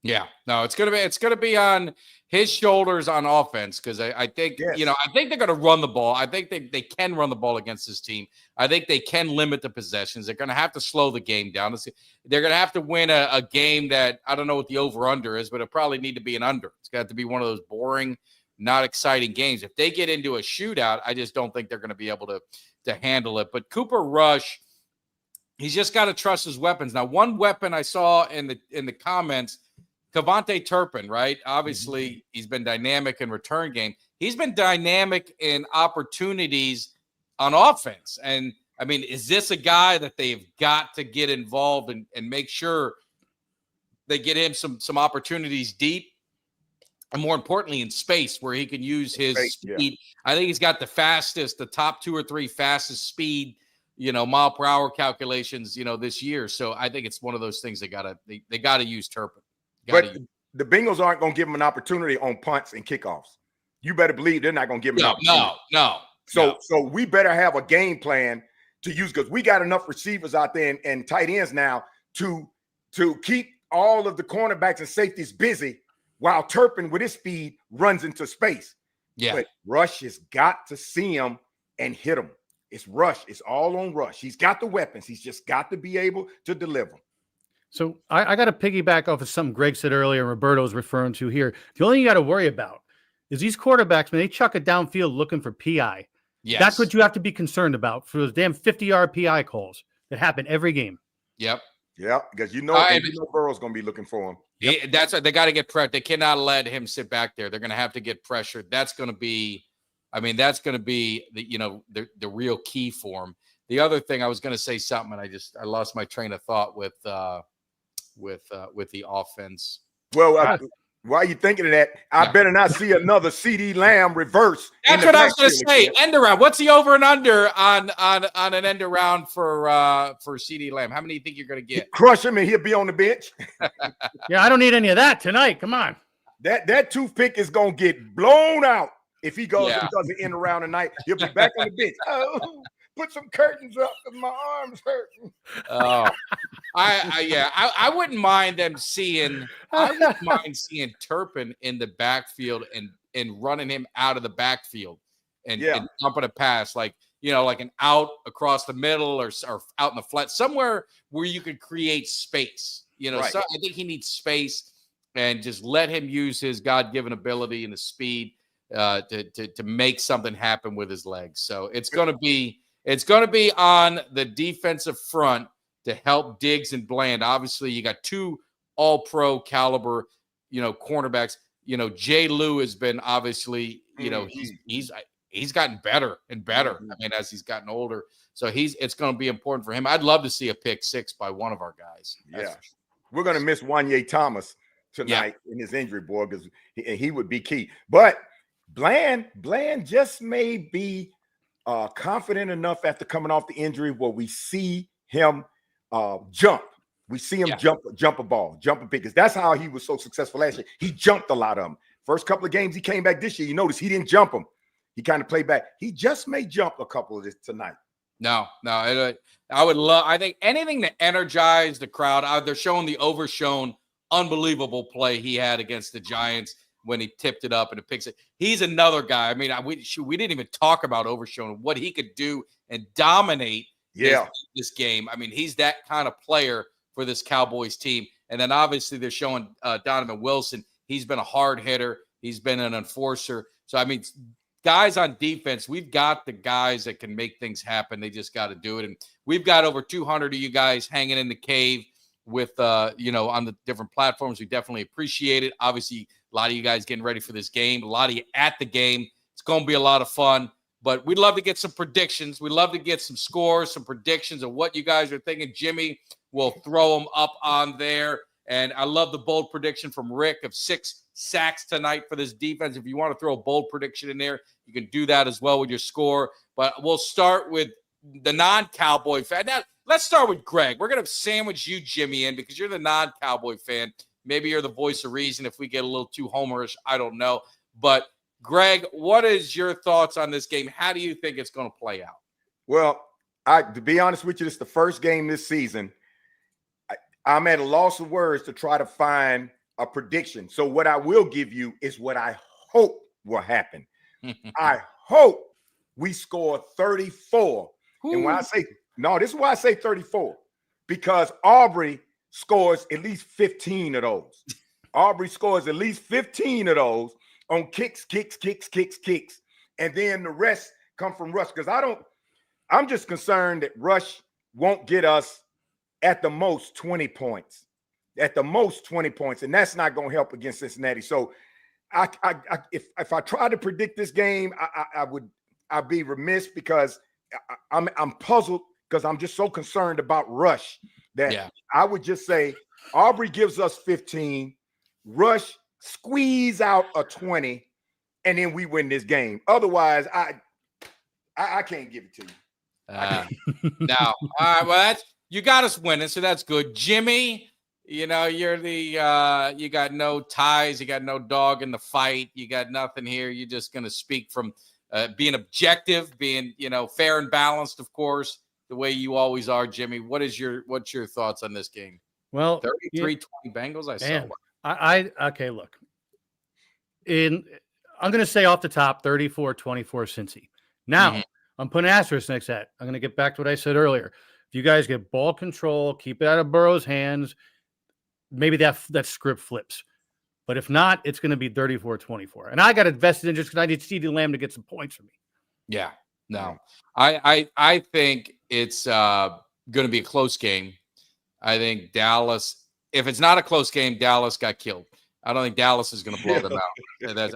Yeah, no, it's gonna be on his shoulders on offense, because I think I think they're gonna run the ball. I think they can run the ball against this team. I think they can limit the possessions. They're gonna have to slow the game down. They're gonna have to win a game that I don't know what the over-under is, but it probably need to be an under. It's got to be one of those boring, not exciting games. If they get into a shootout, I just don't think they're gonna be able to handle it. But Cooper Rush, he's just got to trust his weapons. Now, one weapon I saw in the comments, Kevontae Turpin, right? Obviously, he's been dynamic in return game. He's been dynamic in opportunities on offense. And, I mean, is this a guy that they've got to get involved and make sure they get him some opportunities deep? And more importantly, in space where he can use his speed. Yeah. I think he's got the top 2 or 3 fastest speed, mile per hour calculations, this year. So I think it's one of those things they gotta use Turpin. But the Bengals aren't going to give him an opportunity on punts and kickoffs. You better believe they're not going to give him an opportunity. No. So we better have a game plan to use, because we got enough receivers out there and tight ends now to keep all of the cornerbacks and safeties busy while Turpin with his speed runs into space. Yeah. But Rush has got to see him and hit him. It's Rush. It's all on Rush. He's got the weapons. He's just got to be able to deliver. So I got to piggyback off of something Greg said earlier, and Roberto's referring to here. The only thing you got to worry about is these quarterbacks, when they chuck it downfield looking for PI. Yes. That's what you have to be concerned about, for those damn 50-yard PI calls that happen every game. Yep. Yeah, because Burrow's going to be looking for him. Yep. That's what they got to get pressure. They cannot let him sit back there. They're going to have to get pressure. That's going to be, the real key for him. The other thing, I was going to say something, and I lost my train of thought with the offense. Well, why are you thinking of that? I better not see another CD Lamb reverse. That's what I was going to say. End around. What's the over and under on an end around for CD Lamb? How many do you think you're going to get? Crush him and he'll be on the bench. Yeah, I don't need any of that tonight. Come on. That toothpick is going to get blown out if he goes and does an end around tonight. He'll be back on the bench. Oh, put some curtains up because my arm's hurting. Oh, I wouldn't mind them seeing. I wouldn't mind seeing Turpin in the backfield and running him out of the backfield and dumping a pass like an out across the middle or out in the flat, somewhere where you could create space. Right. So I think he needs space, and just let him use his God-given ability and the speed to make something happen with his legs. So it's going to be on the defensive front to help Diggs and Bland. Obviously, you got 2 all-pro caliber, cornerbacks. Jay Lou has been obviously, he's gotten better and better. I mean, as he's gotten older. So it's going to be important for him. I'd love to see a pick 6 by one of our guys. Yeah. We're going to miss Wanye Thomas tonight in his injury, boy, because he would be key. But Bland just may be confident enough after coming off the injury where we see him jump. We see him jump a ball, jump a pick, because that's how he was so successful last year. He jumped a lot of them. First couple of games he came back this year, you notice he didn't jump them. He kind of played back. He just may jump a couple of this tonight. No. I think anything to energize the crowd. They're showing the overshown, unbelievable play he had against the Giants when he tipped it up and it picks it. He's another guy. I mean, we didn't even talk about Overshown, what he could do and dominate this game. I mean, he's that kind of player for this Cowboys team. And then obviously they're showing Donovan Wilson. He's been a hard hitter. He's been an enforcer. So, I mean, guys on defense, we've got the guys that can make things happen. They just got to do it. And we've got over 200 of you guys hanging in the cave with, on the different platforms. We definitely appreciate it. Obviously, a lot of you guys getting ready for this game, a lot of you at the game. It's going to be a lot of fun, but we'd love to get some predictions. We'd love to get some scores, some predictions of what you guys are thinking. Jimmy will throw them up on there. And I love the bold prediction from Rick of 6 sacks tonight for this defense. If you want to throw a bold prediction in there, you can do that as well with your score. But we'll start with the non-Cowboy fan. Now, Let's start with Greg. We're going to sandwich you, Jimmy, in because you're the non-Cowboy fan. Maybe you're the voice of reason if we get a little too homerish. I don't know. But, Greg, what is your thoughts on this game? How do you think it's going to play out? Well, to be honest with you, it's the first game this season. I'm at a loss of words to try to find a prediction. So what I will give you is what I hope will happen. I hope we score 34. Ooh. And when I say, no, this is why I say 34, because Aubrey scores at least 15 of those. Aubrey scores at least 15 of those on kicks. And then the rest come from Rush. Because I'm just concerned that Rush won't get us at the most 20 points. At the most 20 points. And that's not going to help against Cincinnati. So if I try to predict this game, I'd be remiss because I'm puzzled because I'm just so concerned about Rush that I would just say Aubrey gives us 15, Rush squeeze out a 20, and then we win this game. Otherwise, I can't give it to you. Now, all right, well, you got us winning, so that's good. Jimmy, you know, you're the you got no ties, you got no dog in the fight, you got nothing here. You're just going to speak from being objective, being, you know, fair and balanced, of course, the way you always are, Jimmy. What's your thoughts on this game? Well, 33-20 Bengals. Okay, look. I'm going to say off the top 34-24 Cincy. Now, I'm putting an asterisk next to that. I'm going to get back to what I said earlier. If you guys get ball control, keep it out of Burrow's hands, maybe that script flips. But if not, it's going to be 34-24. And I got a vested interest because I need CeeDee Lamb to get some points for me. Yeah. No. I think it's going to be a close game. I think Dallas, if it's not a close game, Dallas got killed. I don't think Dallas is going to blow them out.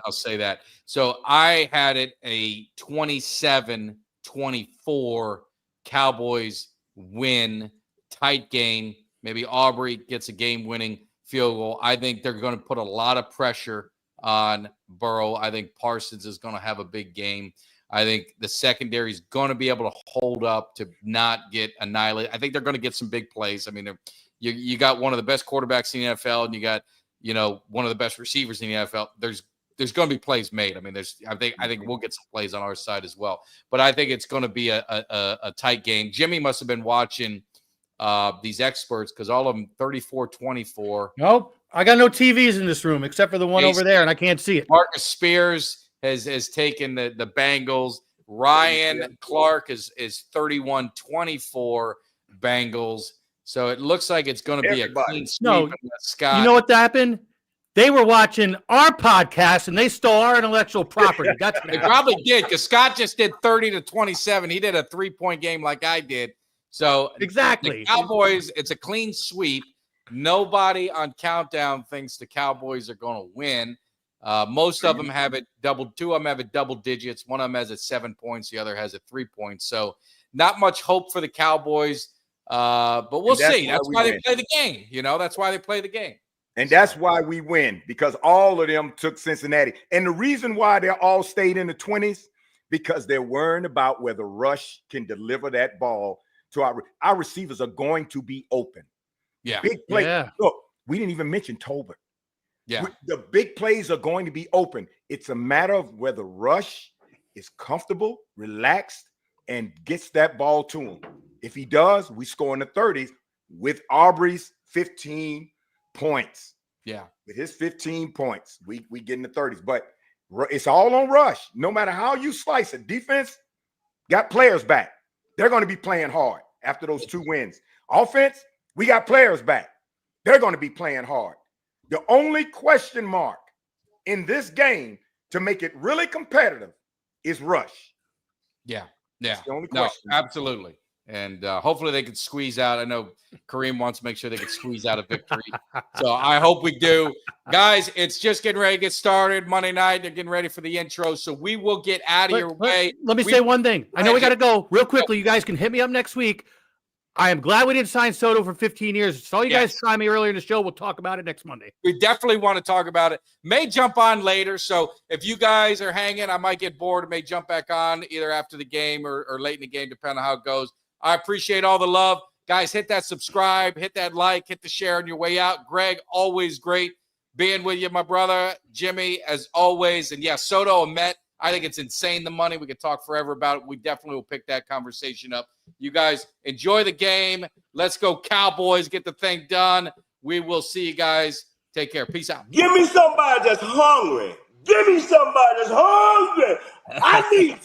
I'll say that. So I had it a 27-24 Cowboys win, tight game. Maybe Aubrey gets a game-winning field goal. I think they're going to put a lot of pressure on Burrow. I think Parsons is going to have a big game. I think the secondary is going to be able to hold up to not get annihilated. I think they're going to get some big plays. I mean, you got one of the best quarterbacks in the NFL, and you got, you know, one of the best receivers in the NFL. There's going to be plays made. I mean, I think we'll get some plays on our side as well. But I think it's going to be a tight game. Jimmy must have been watching these experts because all of them 34-24. Nope, I got no TVs in this room except for the one over there, and I can't see it. Marcus Spears has taken the Bengals. Ryan Clark is 31-24 Bengals. So it looks like it's going to be a clean sweep. No, Scott, you know what happened? They were watching our podcast and they stole our intellectual property. That's what they probably did because Scott just did 30-27. He did a 3-point game like I did. So exactly, the Cowboys, it's a clean sweep. Nobody on Countdown thinks the Cowboys are going to win. Most of them have it double. Two of them have it double digits. One of them has it 7 points. The other has it 3 points. So not much hope for the Cowboys. But we'll see. That's why they play the game. You know, that's why they play the game. And that's why we win, because all of them took Cincinnati. And the reason why they all stayed in the 20s, because they're worrying about whether Rush can deliver that ball to our receivers are going to be open. Yeah. Big play. Yeah. Look, we didn't even mention Tolbert. Yeah. The big plays are going to be open. It's a matter of whether Rush is comfortable, relaxed, and gets that ball to him. If he does, we score in the 30s with Aubrey's 15 points. Yeah. With his 15 points, we get in the 30s. But it's all on Rush. No matter how you slice it. Defense got players back. They're going to be playing hard after those 2 wins. Offense, we got players back. They're going to be playing hard. The only question mark in this game to make it really competitive is Rush. Yeah. That's the only question. No, absolutely. And hopefully they can squeeze out. I know Kareem wants to make sure they can squeeze out a victory. So I hope we do. Guys, it's just getting ready to get started. Monday night, they're getting ready for the intro. So we will get out of your way. Let me say one thing. I know we got to go real quickly. You guys can hit me up next week. I am glad we didn't sign Soto for 15 years. So you guys signed me earlier in the show. We'll talk about it next Monday. We definitely want to talk about it. May jump on later. So if you guys are hanging, I might get bored and may jump back on either after the game or late in the game, depending on how it goes. I appreciate all the love. Guys, hit that subscribe, hit that like, hit the share on your way out. Greg, always great being with you, my brother. Jimmy, as always. And, yeah, Soto and Met, I think it's insane, the money. We could talk forever about it. We definitely will pick that conversation up. You guys enjoy the game. Let's go Cowboys. Get the thing done. We will see you guys. Take care. Peace out. Give me somebody that's hungry. Give me somebody that's hungry. I need